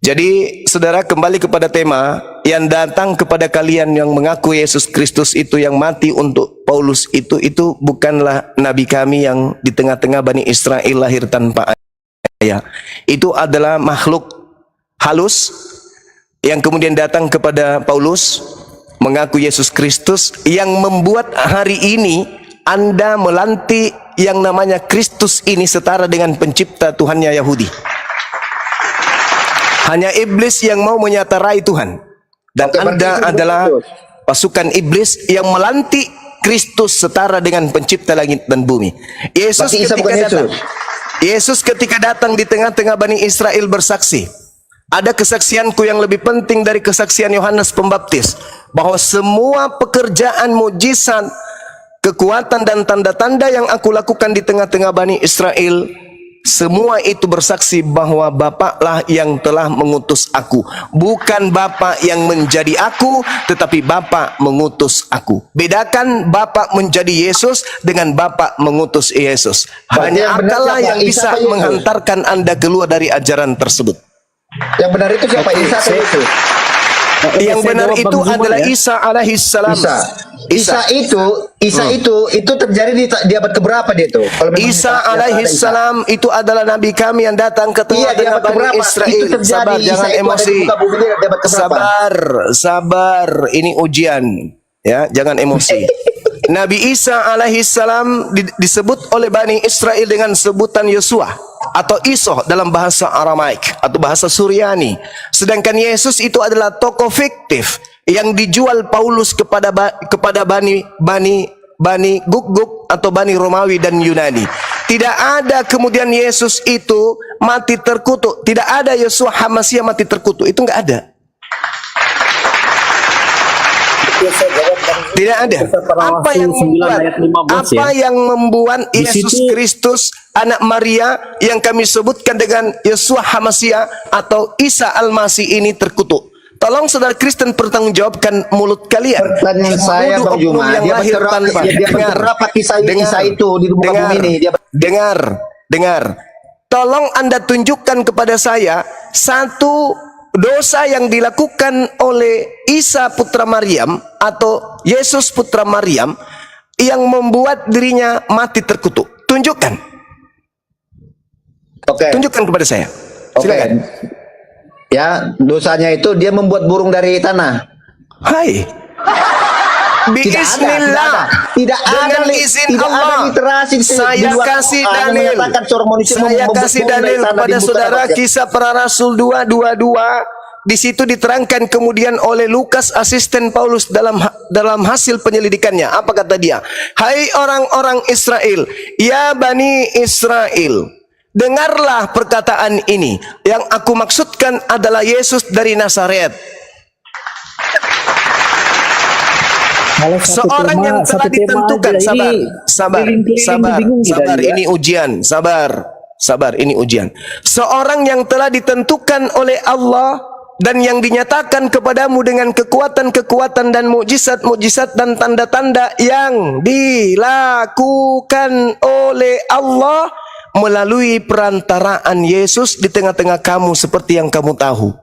Jadi saudara, kembali kepada tema yang datang kepada kalian yang mengaku Yesus Kristus itu, yang mati untuk Paulus itu bukanlah nabi kami yang di tengah-tengah Bani Israel lahir tanpa ayah. Itu adalah makhluk halus yang kemudian datang kepada Paulus mengaku Yesus Kristus yang membuat hari ini Anda melantik yang namanya Kristus ini setara dengan pencipta Tuhannya Yahudi. Hanya iblis yang mau menyatarai Tuhan. Dan Oke, Anda berarti adalah Kristus. pasukan iblis yang melantik Kristus setara dengan pencipta langit dan bumi. Yesus Berarti Isa ketika bukan datang, Yesus. Yesus ketika datang di tengah-tengah Bani Israel bersaksi, ada kesaksianku yang lebih penting dari kesaksian Yohanes Pembaptis, bahwa semua pekerjaan mujizat, kekuatan dan tanda-tanda yang aku lakukan di tengah-tengah Bani Israel, semua itu bersaksi bahwa Bapaklah yang telah mengutus aku. Bukan Bapak yang menjadi aku, tetapi Bapak mengutus aku. Bedakan Bapak menjadi Yesus dengan Bapak mengutus Yesus. Berarti Hanya yang benar akalah siapa? yang Isa bisa apa Yesus? menghantarkan Anda keluar dari ajaran tersebut. Yang benar itu siapa? Isa atau Yesus? Yang benar itu adalah Isa alaihissalam. Isa itu terjadi di abad keberapa dia itu? Kalau memang Isa ada alaihissalam itu adalah nabi kami yang datang ke Iya, di tengah-tengah abad Bani keberapa? Israel. Itu terjadi, Sabar, Isa jangan itu ada di emosi. muka bumi ini di abad keberapa? Sabar, ini ujian. Ya, jangan emosi. Nabi Isa alaihissalam disebut oleh Bani Israel dengan sebutan Yosua atau Iso dalam bahasa Aramaik atau bahasa Suryani. Sedangkan Yesus itu adalah tokoh fiktif yang dijual Paulus kepada Bani Guk atau Bani Romawi dan Yunani. Tidak ada kemudian Yesus itu mati terkutuk. Tidak ada Yosua Hamasia mati terkutuk. Itu enggak ada. Tidak ada. Apa yang membuat Yesus Kristus anak Maria yang kami sebutkan dengan Yosua Hamasia atau Isa Al-Masih ini terkutuk? Tolong saudara Kristen pertanggungjawabkan mulut kalian. Pertanyaan saya Bang Oknum Juma, yang dia lahir tanpa. berapa kisah Isa itu di muka bumi ini? Dengar. Tolong Anda tunjukkan kepada saya satu dosa yang dilakukan oleh Isa putra Maryam atau Yesus putra Maryam yang membuat dirinya mati terkutuk. Tunjukkan. Oke. Tunjukkan kepada saya. Silakan. Ya, dosanya itu dia membuat burung dari tanah. Hai. Bismillah. Tidak ada. Dengan izin tidak Allah. ada literasi Saya kasih dalil. Saya kasih dalil kepada saudara Kisah Para Rasul 2:22. Di situ diterangkan kemudian oleh Lukas asisten Paulus dalam hasil penyelidikannya. Apa kata dia? Hai orang-orang Israel, ya Bani Israel, dengarlah perkataan ini. Yang aku maksudkan adalah Yesus dari Nazaret. Seorang yang telah ditentukan, sabar, ini ujian, sabar, ini ujian. Seorang yang telah ditentukan oleh Allah dan yang dinyatakan kepadamu dengan kekuatan-kekuatan dan mukjizat-mukjizat dan tanda-tanda yang dilakukan oleh Allah melalui perantaraan Yesus di tengah-tengah kamu seperti yang kamu tahu.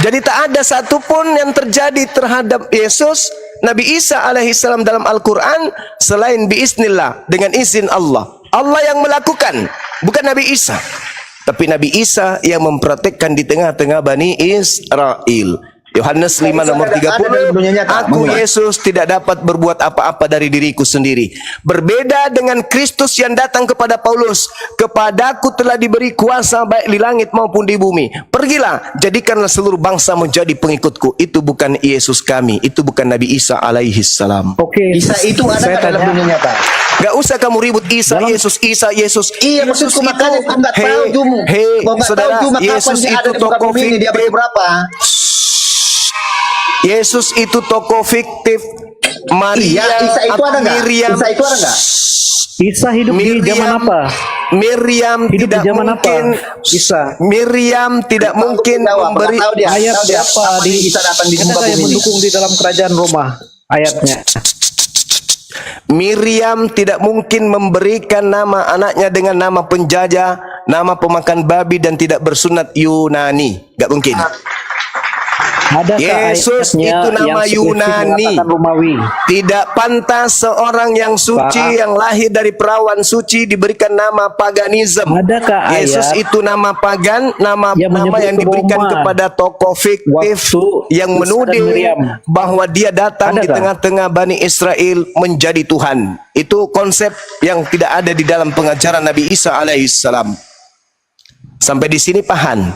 Jadi tak ada satupun yang terjadi terhadap Yesus Nabi Isa alaihissalam dalam Al-Quran selain biiznillah, dengan izin Allah. Allah yang melakukan, bukan Nabi Isa. Tapi Nabi Isa yang mempraktekkan di tengah-tengah Bani Israel. Yohanes 5 nomor 30, aku Yesus tidak dapat berbuat apa-apa dari diriku sendiri. Berbeda dengan Kristus yang datang kepada Paulus, kepadaku telah diberi kuasa baik di langit maupun di bumi. Pergilah, jadikanlah seluruh bangsa menjadi pengikutku. Itu bukan Yesus kami, itu bukan Nabi Isa alaihissalam. Oke. Isa itu ada dalam dunia nyata. Gak usah kamu ribut Isa, Yesus. Iya, maksudku makanya aku nggak tahu Jum. Saudara, Yesus itu tokoh fiktif. Berapa? Yesus itu tokoh fiktif. Maria Isa itu ada nggak? Miriam. Isa itu ada nggak? Isa hidup di zaman apa? Miriam Hidup tidak di zaman mungkin. apa? Isa. Miriam tidak mungkin memberi Ayat apa di Isa datang di ada muka yang bumi ini? mendukung di dalam kerajaan Roma ayatnya. Miriam tidak mungkin memberikan nama anaknya dengan nama penjajah, nama pemakan babi dan tidak bersunat Yunani. Gak mungkin. Adakah Yesus ayatnya itu nama yang spesifik Yunani. mengatakan Romawi? Tidak pantas seorang yang suci, Pak. yang lahir dari perawan suci diberikan nama paganisme. Adakah Yesus ayat itu nama pagan, nama yang nama menyebut yang diberikan Roma kepada tokoh fiktif waktu yang Isa dan menuding Miriam? bahwa dia datang di Adakah? tengah-tengah Bani Israel menjadi Tuhan. Itu konsep yang tidak ada di dalam pengajaran Nabi Isa alaihissalam. Sampai di sini paham.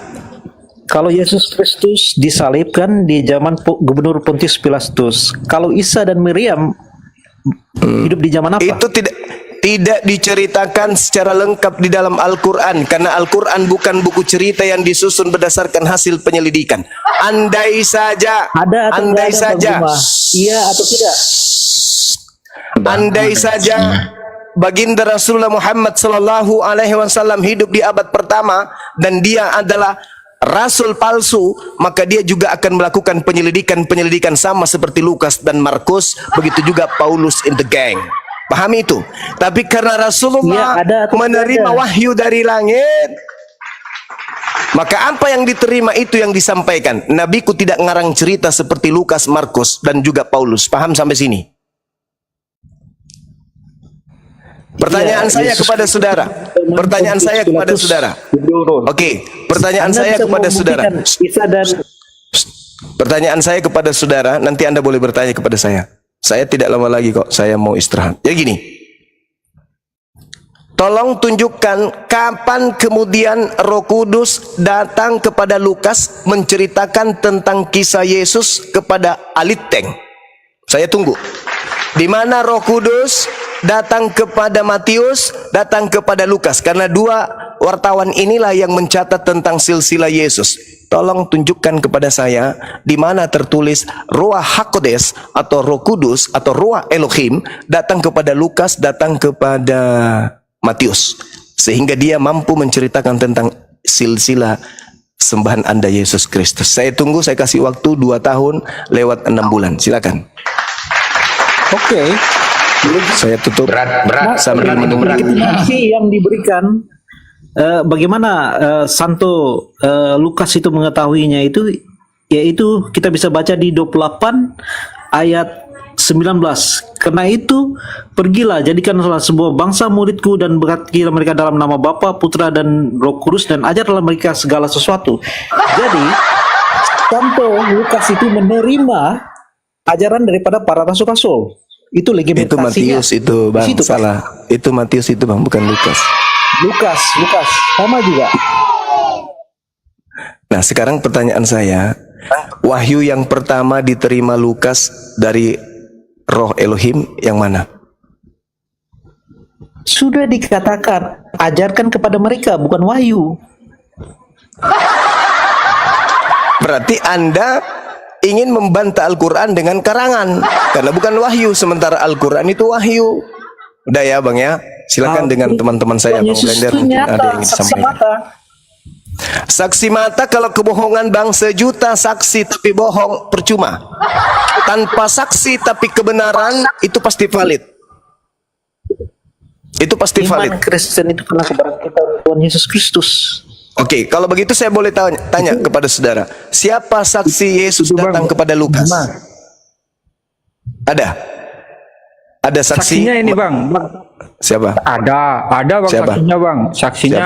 Kalau Yesus Kristus disalibkan di zaman Gubernur Pontius Pilatus, kalau Isa dan Miriam hidup di zaman apa? Itu tidak diceritakan secara lengkap di dalam Al-Quran, karena Al-Quran bukan buku cerita yang disusun berdasarkan hasil penyelidikan. Andai saja, Ada atau andai tidak ada, saja, Bang Bima? Iya atau tidak? andai saja Baginda Rasulullah Muhammad sallallahu alaihi wasallam hidup di abad pertama dan dia adalah rasul palsu, maka dia juga akan melakukan penyelidikan sama seperti Lukas dan Markus, begitu juga Paulus in the gang. Pahami itu. Tapi karena Rasulullah Ya, ada atau menerima tidak ada? wahyu dari langit, maka apa yang diterima itu yang disampaikan. Nabiku tidak ngarang cerita seperti Lukas, Markus dan juga Paulus. Paham sampai sini? Pertanyaan Iya, saya Yesus kepada saudara. Pertanyaan saya kepada saudara. Oke, pertanyaan Anda saya bisa kepada saudara. membuktikan Isa dan Pertanyaan saya kepada saudara, nanti Anda boleh bertanya kepada saya. Saya tidak lama lagi kok, saya mau istirahat. Ya gini. Tolong tunjukkan kapan kemudian Roh Kudus datang kepada Lukas menceritakan tentang kisah Yesus kepada Aliteng. Saya tunggu. Di mana Roh Kudus datang kepada Matius, datang kepada Lukas, karena dua wartawan inilah yang mencatat tentang silsilah Yesus. Tolong tunjukkan kepada saya di mana tertulis Ruach HaKodes atau Roh Kudus atau Ruach Elohim datang kepada Lukas, datang kepada Matius, sehingga dia mampu menceritakan tentang silsilah sembahan Anda Yesus Kristus. Saya tunggu, saya kasih waktu 2 tahun lewat 6 bulan. Silakan. Oke. Saya tutup Berat sambil menunggu. Legitimasi yang diberikan bagaimana Santo Lukas itu mengetahuinya itu, yaitu kita bisa baca di 28 ayat 19. Karena itu pergilah, jadikanlah sebuah bangsa muridku dan berkatilah mereka dalam nama Bapa, Putra dan Roh Kudus, dan ajarlah mereka segala sesuatu. Jadi Santo Lukas itu menerima ajaran daripada para rasul-rasul. Itu Itu legitimasinya. Matius itu, Bang. Di situ, Pak. Salah. Itu Matius itu, Bang, bukan Lukas. Lukas sama juga. Nah, sekarang pertanyaan saya, wahyu yang pertama diterima Lukas dari Roh Elohim yang mana? Sudah dikatakan ajarkan kepada mereka, bukan wahyu. Berarti Anda ingin membantah Al-Quran dengan karangan, karena bukan wahyu, sementara Al-Quran itu wahyu. Udah ya, Bang ya. Silakan dengan teman-teman saya, Bang Yesus Blender, itu mungkin nyata, ada yang ingin saksi disampaikan. mata. Saksi mata, kalau kebohongan, Bang, 1.000.000 saksi tapi bohong percuma. Tanpa saksi tapi kebenaran itu pasti valid. Itu pasti valid. Iman Kristen itu karena keberangkatan Tuhan Yesus Kristus. Oke, kalau begitu saya boleh tanya kepada saudara, siapa saksi Yesus datang kepada Lukas? Ada? Ada saksi? Saksinya ini bang, Siapa? ada bang Siapa? saksinya bang, saksinya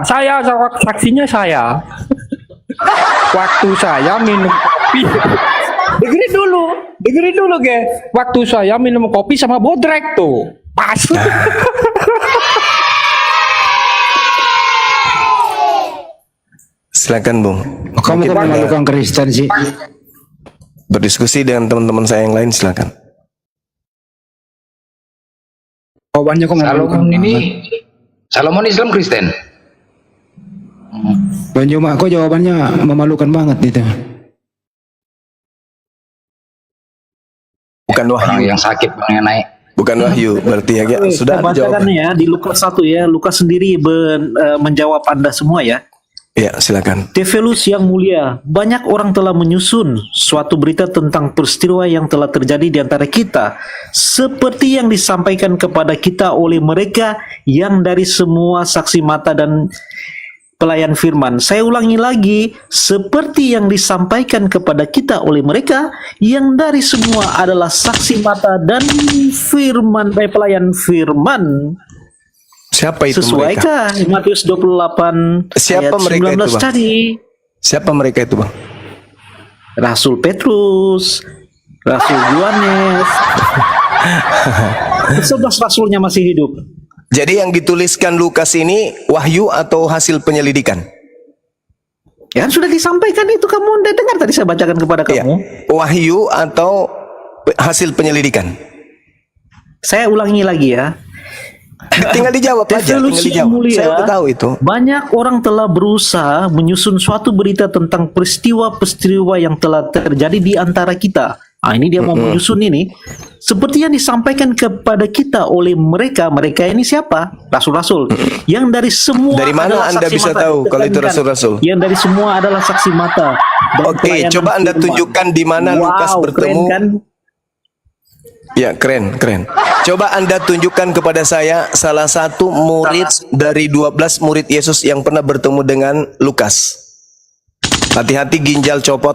Siapa? saksinya saya. Waktu saya minum kopi, dengerin dulu ge. Waktu saya minum kopi sama bodrek tuh, pas. Silakan, Bung. Kamu kok melakukan Kristen sih? Berdiskusi dengan teman-teman saya yang lain, silakan. Jawabannya kok memalukan Salomon ini banget. Salomon Islam Kristen. Bang Juma, kok jawabannya memalukan banget itu. Bukan Orang wahyu. yang sakit mengenai Bukan wahyu, berarti ya, sudah Kita bacakan jawaban. ya di Lukas 1 ya. Lukas sendiri menjawab Anda semua ya. Ya, silakan. Tefelus yang mulia, banyak orang telah menyusun suatu berita tentang peristiwa yang telah terjadi di antara kita, seperti yang disampaikan kepada kita oleh mereka yang dari semua saksi mata dan pelayan firman. Saya ulangi lagi, seperti yang disampaikan kepada kita oleh mereka yang dari semua adalah saksi mata dan firman pelayan firman. Siapa itu mereka? Sesuaikah Matius 28 Siapa ayat mereka 19 itu, Bang? tadi? Siapa mereka itu, Bang? Rasul Petrus, Rasul Yohanes. 11 rasulnya masih hidup. Jadi yang dituliskan Lukas ini wahyu atau hasil penyelidikan? Ya kan sudah disampaikan itu, kamu udah dengar tadi saya bacakan kepada Iya. kamu. Wahyu atau hasil penyelidikan? Saya ulangi lagi ya. Tinggal dijawab aja, tinggal Evolusi dijawab. mulia, Saya udah tahu itu. banyak orang telah berusaha menyusun suatu berita tentang peristiwa-peristiwa yang telah terjadi di antara kita. Nah, ini dia mau menyusun ini. Seperti yang disampaikan kepada kita oleh mereka. Mereka ini siapa? Rasul-rasul. Yang dari semua Dari mana adalah Anda saksi bisa mata. tahu kalau itu Bukan. rasul-rasul? Yang dari semua adalah saksi mata. Dan Oke, pelayanan coba Anda firman. tunjukkan di mana Lukas Wow, bertemu. keren kan? Ya, keren, keren. Coba Anda tunjukkan kepada saya salah satu murid dari 12 murid Yesus yang pernah bertemu dengan Lukas. Hati-hati ginjal copot.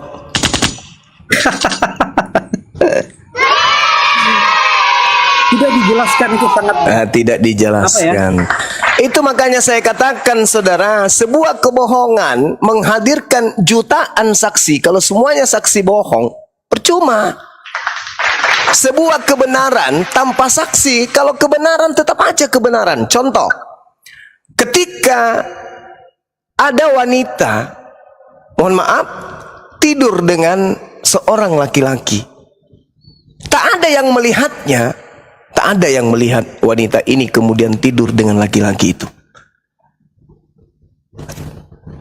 Tidak dijelaskan itu sangat Tidak dijelaskan. Itu makanya saya katakan, saudara, sebuah kebohongan menghadirkan jutaan saksi. Kalau semuanya saksi bohong, percuma. Sebuah kebenaran tanpa saksi, kalau kebenaran tetap aja kebenaran. Contoh, ketika ada wanita, mohon maaf, tidur dengan seorang laki-laki, tak ada yang melihatnya, tak ada yang melihat wanita ini kemudian tidur dengan laki-laki itu.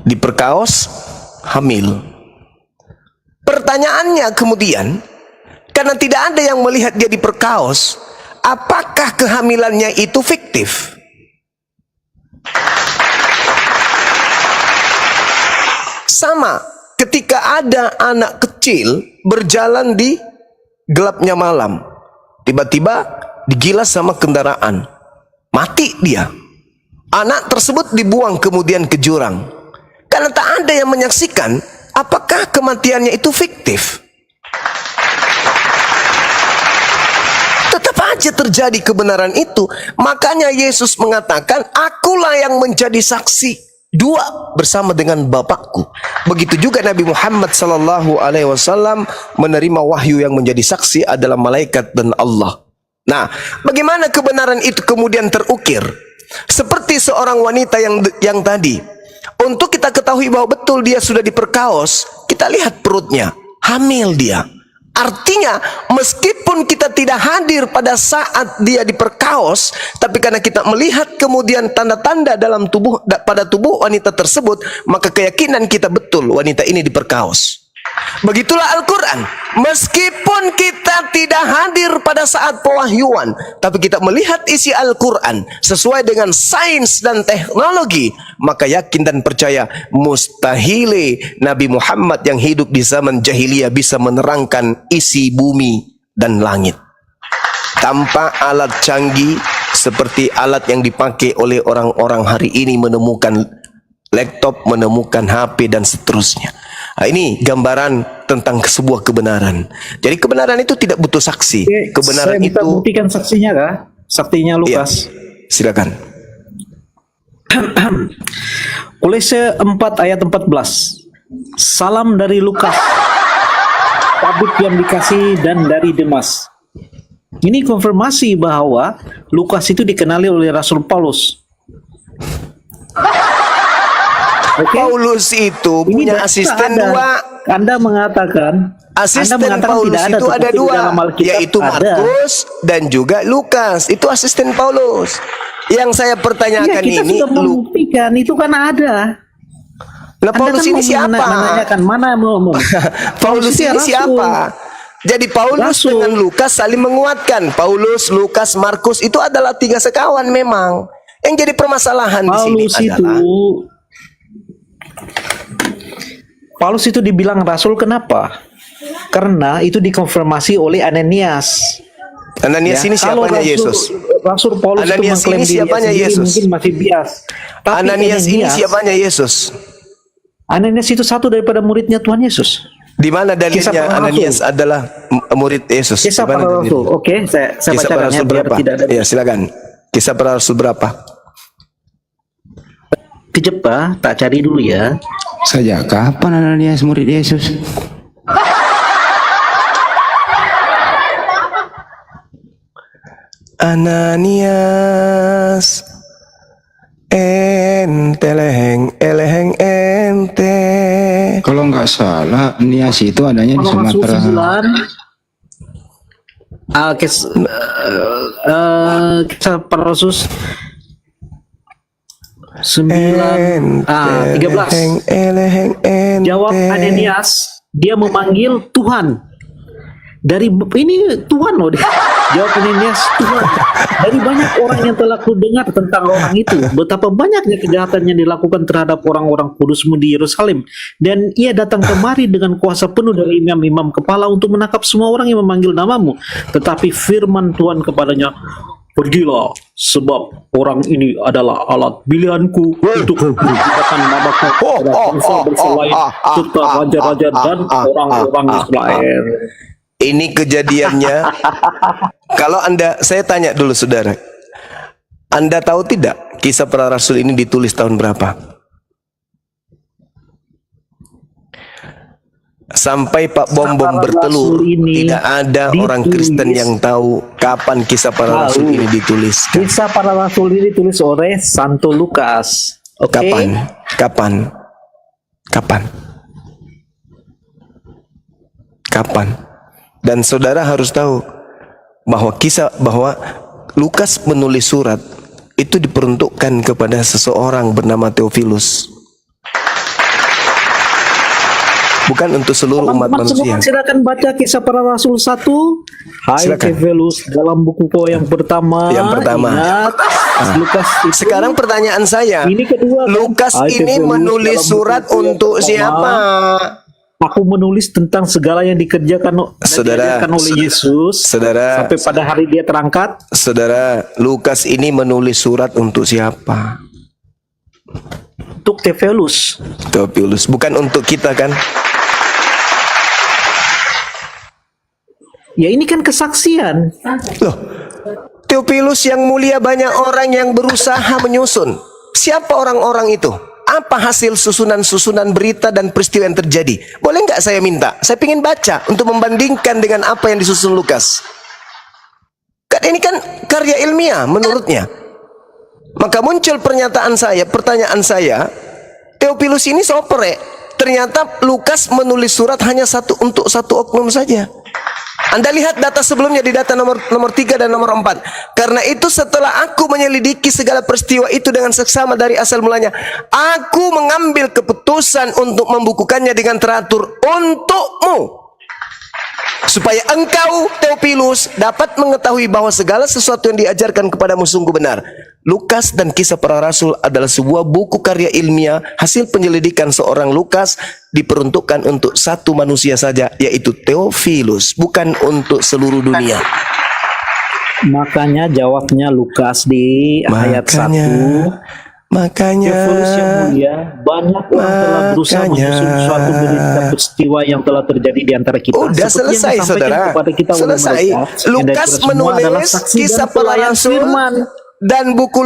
Diperkaos, hamil. Pertanyaannya kemudian, karena tidak ada yang melihat dia diperkaos, apakah kehamilannya itu fiktif? Sama ketika ada anak kecil berjalan di gelapnya malam, tiba-tiba digilas sama kendaraan, mati dia. Anak tersebut dibuang kemudian ke jurang. Karena tak ada yang menyaksikan, apakah kematiannya itu fiktif? Tetap aja terjadi kebenaran itu. Makanya Yesus mengatakan, akulah yang menjadi saksi dua bersama dengan Bapakku. Begitu juga Nabi Muhammad SAW menerima wahyu yang menjadi saksi adalah malaikat dan Allah. Nah, bagaimana kebenaran itu kemudian terukir? Seperti seorang wanita yang tadi. Untuk kita ketahui bahwa betul dia sudah diperkaos, kita lihat perutnya, hamil dia. Artinya, meskipun kita tidak hadir pada saat dia diperkaos, tapi karena kita melihat kemudian tanda-tanda dalam pada tubuh wanita tersebut, maka keyakinan kita betul wanita ini diperkaos. Begitulah Al-Quran. Meskipun kita tidak hadir pada saat pewahyuan, tapi kita melihat isi Al-Quran sesuai dengan sains dan teknologi, maka yakin dan percaya mustahil Nabi Muhammad yang hidup di zaman jahiliyah bisa menerangkan isi bumi dan langit tanpa alat canggih seperti alat yang dipakai oleh orang-orang hari ini, menemukan laptop, menemukan HP dan seterusnya. Nah, ini gambaran tentang sebuah kebenaran. Jadi kebenaran itu tidak butuh saksi. Kebenaran saya minta itu buktikan saksinya kah? Saksinya Lukas. Iya, silakan. Kolose 4 ayat 14. Salam dari Lukas, tabib yang dikasihi dan dari Demas. Ini konfirmasi bahwa Lukas itu dikenali oleh Rasul Paulus. Okay. Paulus itu Ini punya data asisten ada. dua. Anda mengatakan Asisten tidak Paulus ada itu ada tetapi di dua, dalam Alkitab yaitu ada. Markus dan juga Lukas. Itu asisten Paulus. Yang saya Ya, pertanyakan kita ini, sudah membuktikan itu kan ada. nah, Anda Paulus kan ini mau siapa? menanyakan mana mau. Paulus ini Rasul. siapa? Jadi Paulus Rasul. dengan Lukas saling menguatkan. Paulus, Lukas, Markus itu adalah tiga sekawan memang. Yang jadi permasalahan Paulus di sini adalah Paulus itu dibilang rasul kenapa? Karena itu dikonfirmasi oleh Ananias. Ananias Ya, ini kalau siapanya rasul- Yesus? Rasul Paulus itu Ananias mengklaim ini dirinya siapanya sendiri Yesus? mungkin masih bias. Tapi Ananias ini siapanya Yesus? Ananias itu satu daripada muridnya Tuhan Yesus. Di mana Kisah dalilnya para Ananias Rasul. adalah murid Yesus? Kisah Di mana para dalilnya? Rasul. Oke, saya Kisah para bacakan ya Rasul biar berapa? tidak ada Ya, silakan. Kisah para Rasul berapa? kejep, Pak. Tak cari dulu ya. Sejak kapan Ananias murid Yesus? Ananias ente leheng ente. Kalau nggak salah, Nias itu adanya di Kalau masuk Sumatera. 9 kisah para Rasul 9 13. Eleheng ente. Jawab Ananias, dia memanggil Tuhan. Dari ini Tuhan loh dia. Jawab Ananias, Tuhan. Dari banyak orang yang telah kudengar tentang orang itu, betapa banyaknya kejahatan yang dilakukan terhadap orang-orang kudusmu di Yerusalem, dan ia datang kemari dengan kuasa penuh dari imam-imam kepala untuk menangkap semua orang yang memanggil namamu. Tetapi firman Tuhan kepadanya, pergilah, sebab orang ini adalah alat pilihanku untuk memberitakan namaku kepada bangsa-bangsa lain serta raja-raja dan orang-orang Israel. Ini kejadiannya. Kalau saya tanya dulu saudara, Anda tahu tidak kisah para Rasul ini ditulis tahun berapa? Sampai Pak Bom Bom bertelur, tidak ada orang Kristen yang tahu kapan kisah para Rasul ini dituliskan. Kisah para Rasul ini ditulis oleh Santo Lukas. Oke. Kapan? Dan saudara harus tahu bahwa Lukas menulis surat itu diperuntukkan kepada seseorang bernama Theophilus. Bukan untuk seluruh umat manusia. Silakan baca kisah para Rasul 1. Hai Silakan. Theophilus, dalam buku kau yang pertama. Ingat, Lukas itu. Sekarang pertanyaan saya, Ini kedua, kan? Lukas Hai ini Theophilus, menulis dalam surat buku yang untuk pertama, siapa? Aku menulis tentang segala yang dikerjakan oleh Yesus saudara, sampai pada hari dia terangkat. Saudara, Lukas ini menulis surat untuk siapa? Untuk Theophilus. Theophilus, bukan untuk kita kan? Ya ini kan kesaksian. Loh, Theophilus yang mulia, banyak orang yang berusaha menyusun. Siapa orang-orang itu? Apa hasil susunan-susunan berita dan peristiwa yang terjadi? Boleh nggak saya minta? Saya ingin baca untuk membandingkan dengan apa yang disusun Lukas. Kan ini kan karya ilmiah menurutnya. Maka muncul pertanyaan saya, Theophilus ini sopere. Ternyata Lukas menulis surat hanya untuk satu oknum saja. Anda lihat data sebelumnya di data nomor 3 dan nomor 4. Karena itu setelah aku menyelidiki segala peristiwa itu dengan seksama dari asal mulanya, aku mengambil keputusan untuk membukukannya dengan teratur untukmu, supaya engkau Theophilus dapat mengetahui bahwa segala sesuatu yang diajarkan kepadamu sungguh benar. Lukas dan Kisah Para Rasul adalah sebuah buku karya ilmiah hasil penyelidikan seorang Lukas, diperuntukkan untuk satu manusia saja, yaitu Theophilus, bukan untuk seluruh dunia. Makanya jawabnya Lukas di ayat 1. Makanya Theophilus yang mulia, banyak orang telah berusaha menyusun suatu berita peristiwa yang telah terjadi di antara kita. Udah Seperti yang selesai, disampaikan saudara. kepada kita oleh Selesai. mereka, yang Lukas daripada semua adalah menulis saksi Kisah dan Para pelayan Rasul firman. dan buku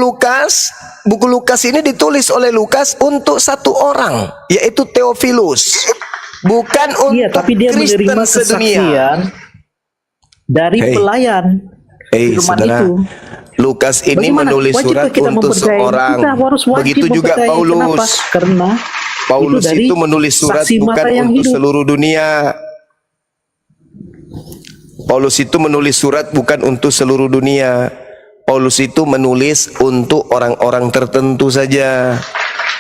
Lukas ini ditulis oleh Lukas untuk satu orang, yaitu Theophilus, bukan Iya, untuk tapi dia Kristen menerima sedunia. kesaksian dari pelayan firman saudara, itu. Lukas ini Bagaimana? menulis Wajib surat kita untuk mempercayai? seorang. Kita harus wajib Begitu juga mempercayai. Paulus. Kenapa? Karena Paulus dari itu menulis surat saksi bukan mata yang untuk hidup. seluruh dunia. Paulus itu menulis surat bukan untuk seluruh dunia. Paulus itu menulis untuk orang-orang tertentu saja.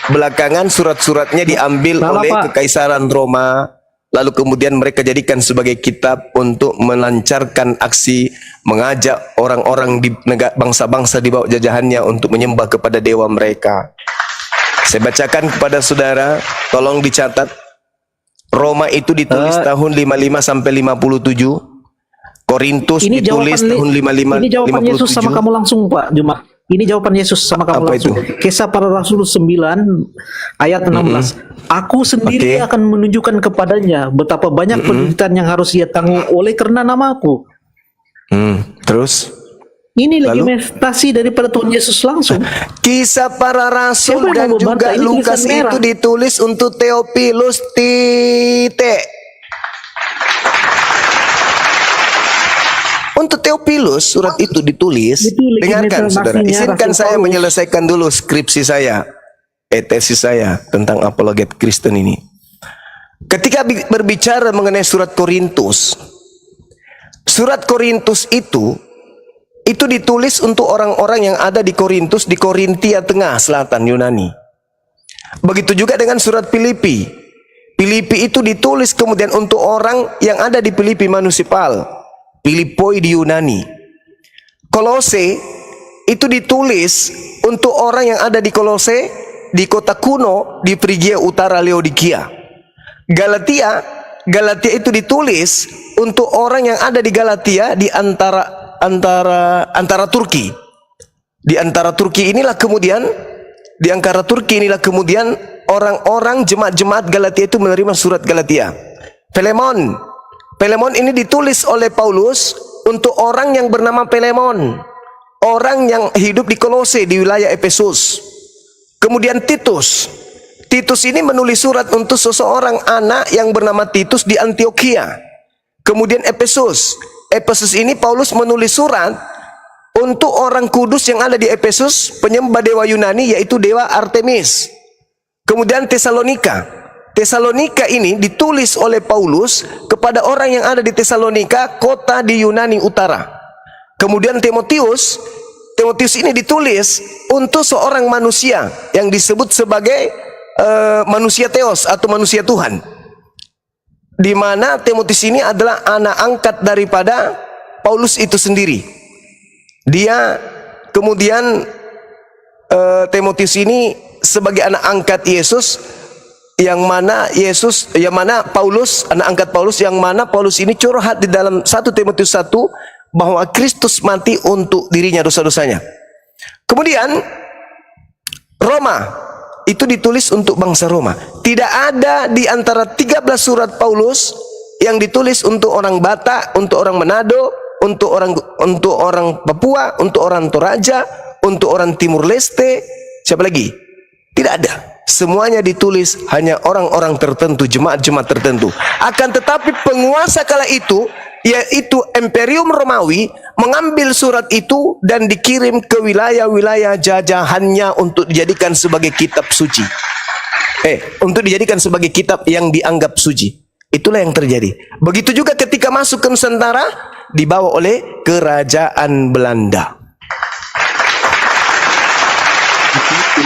Belakangan surat-suratnya diambil oleh Kekaisaran Roma, lalu kemudian mereka jadikan sebagai kitab untuk melancarkan aksi mengajak orang-orang di bangsa-bangsa di bawah jajahannya untuk menyembah kepada dewa mereka. Saya bacakan kepada saudara, tolong dicatat. Roma itu ditulis tahun 55 sampai 57. Korintus Ini ditulis jawaban tahun 55 ini jawaban Yesus sama 57. kamu langsung Pak Jumat. Ini jawaban Yesus sama kamu Apa langsung. itu? Kisah para Rasul 9 ayat 16. Aku sendiri Oke. akan menunjukkan kepadanya betapa banyak penderitaan yang harus ia tanggung oleh karena namaku. Terus Ini Lalu? legitimasi daripada Tuhan Yesus langsung. kisah para rasul Siapa yang dan mau juga membantah? Ini Lukas tulisan merah. itu ditulis untuk Theophilus titik. Untuk Theophilus surat itu ditulis. Itu Dengarkan legitimasinya saudara, izinkan Rasul saya Paulus. menyelesaikan dulu skripsi saya, tesis saya tentang apologet Kristen ini. Ketika berbicara mengenai surat Korintus itu ditulis untuk orang-orang yang ada di Korintus, di Korintia Tengah Selatan Yunani. Begitu juga dengan surat Filipi. Filipi itu ditulis kemudian untuk orang yang ada di Filipi Municipal, Filipoi di Yunani. Kolose itu ditulis untuk orang yang ada di Kolose, di kota kuno di Frigia Utara Laodikia. Galatia itu ditulis untuk orang yang ada di Galatia di antara Turki. Di antara Turki inilah kemudian orang-orang jemaat-jemaat Galatia itu menerima surat Galatia. Filemon ini ditulis oleh Paulus untuk orang yang bernama Filemon, orang yang hidup di Kolose di wilayah Efesus. Kemudian Titus ini menulis surat untuk seseorang anak yang bernama Titus di Antioquia. Kemudian Efesus ini Paulus menulis surat untuk orang kudus yang ada di Efesus, penyembah dewa Yunani yaitu dewa Artemis. Kemudian Tesalonika ini ditulis oleh Paulus kepada orang yang ada di Tesalonika, kota di Yunani Utara. Kemudian Timotius ini ditulis untuk seorang manusia yang disebut sebagai manusia Theos atau manusia Tuhan, di mana Timotius ini adalah anak angkat daripada Paulus itu sendiri. Dia kemudian Timotius ini sebagai anak angkat Yesus, yang mana Paulus, anak angkat Paulus, yang mana Paulus ini curhat di dalam 1 Timotius 1 bahwa Kristus mati untuk dirinya, dosa-dosanya. Kemudian Roma itu ditulis untuk bangsa Roma. Tidak ada di antara 13 surat Paulus yang ditulis untuk orang Batak, untuk orang Manado, untuk orang Papua, untuk orang Toraja, untuk orang Timur Leste, siapa lagi? Tidak ada. Semuanya ditulis hanya orang-orang tertentu, jemaat-jemaat tertentu. Akan tetapi penguasa kala itu, yaitu Imperium Romawi, mengambil surat itu dan dikirim ke wilayah-wilayah jajahannya untuk dijadikan sebagai kitab suci. Untuk dijadikan sebagai kitab yang dianggap suci. Itulah yang terjadi. Begitu juga ketika masuk ke Nusantara, dibawa oleh kerajaan Belanda.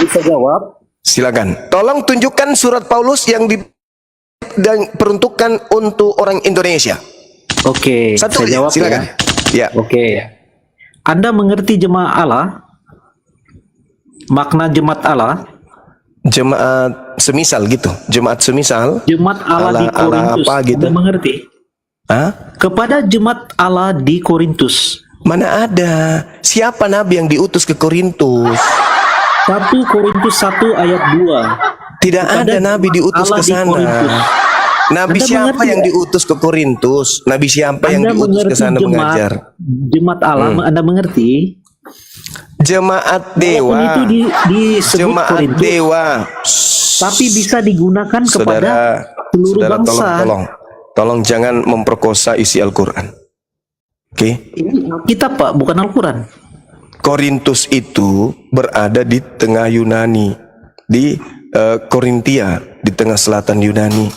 Bisa jawab? Silakan. Tolong tunjukkan surat Paulus yang diperuntukkan untuk orang Indonesia. Oke, Satu saya jawab silakan. Ya. Oke. Anda mengerti jemaat Allah? Makna jemaat Allah? Jemaat semisal gitu. Jemaat semisal. Jemaat Allah di Korintus. apa gitu. Anda mengerti? Hah? Kepada jemaat Allah di Korintus. Mana ada? Siapa nabi yang diutus ke Korintus? 1 Korintus 1 ayat 2. Tidak ada nabi diutus Allah ke di sana. Korintus. Nabi Anda siapa mengerti yang ya? diutus ke Korintus? Nabi siapa yang Anda diutus ke mengerti sana mengajar? Jemaat Allah, Anda mengerti? Jemaat dewa. Walaupun itu disebut Jemaat Korintus, dewa. tapi bisa digunakan kepada seluruh saudara, bangsa. tolong jangan memperkosa isi Al-Quran. Oke? Ini Alkitab Pak, bukan Al-Quran. Korintus itu berada di tengah Yunani, di Korintia, di tengah selatan Yunani.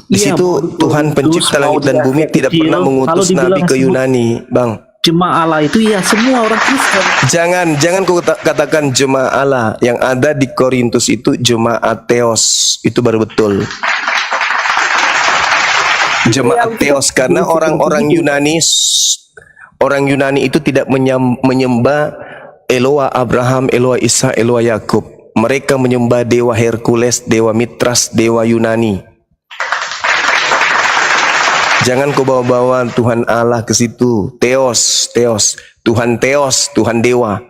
Di Iya, situ betul. Tuhan pencipta langit dan bumi tidak kecil, pernah mengutus kalau nabi dibilang ke Yunani, Bang. Jemaat Allah itu ya semua orang Kristen. Jangan kau katakan jemaat Allah. Yang ada di Korintus itu jemaat Theos, itu baru betul. Jemaat Theos karena orang-orang Yunani itu tidak menyembah Eloa Abraham, Eloa Isa, Eloa Yakub. Mereka menyembah dewa Hercules, dewa Mitras, dewa Yunani. Jangan kau bawa-bawa Tuhan Allah ke situ. Theos, Tuhan Theos, Tuhan Dewa.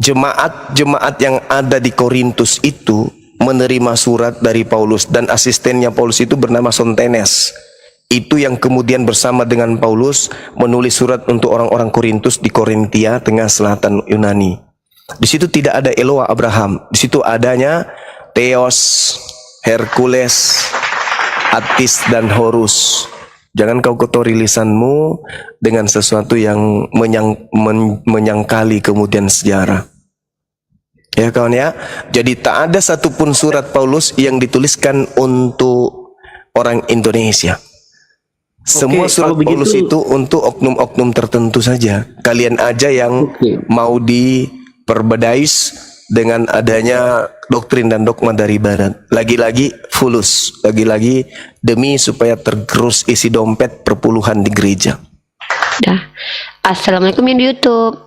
Jemaat-jemaat yang ada di Korintus itu menerima surat dari Paulus, dan asistennya Paulus itu bernama Sontenes. Itu yang kemudian bersama dengan Paulus menulis surat untuk orang-orang Korintus di Korintia, tengah selatan Yunani. Di situ tidak ada Eloa Abraham. Di situ adanya Theos, Hercules, Attis, dan Horus. Jangan kau kotori lisanmu dengan sesuatu yang menyangkali kemudian sejarah. Ya kawan ya. Jadi tak ada satupun surat Paulus yang dituliskan untuk orang Indonesia. Semua surat kalau Paulus begitu- itu untuk oknum-oknum tertentu saja. Kalian aja yang mau diperbedais dengan adanya doktrin dan dogma dari Barat. Lagi-lagi fulus, lagi-lagi demi supaya tergerus isi dompet perpuluhan di gereja. Dah. Assalamualaikum yang di YouTube.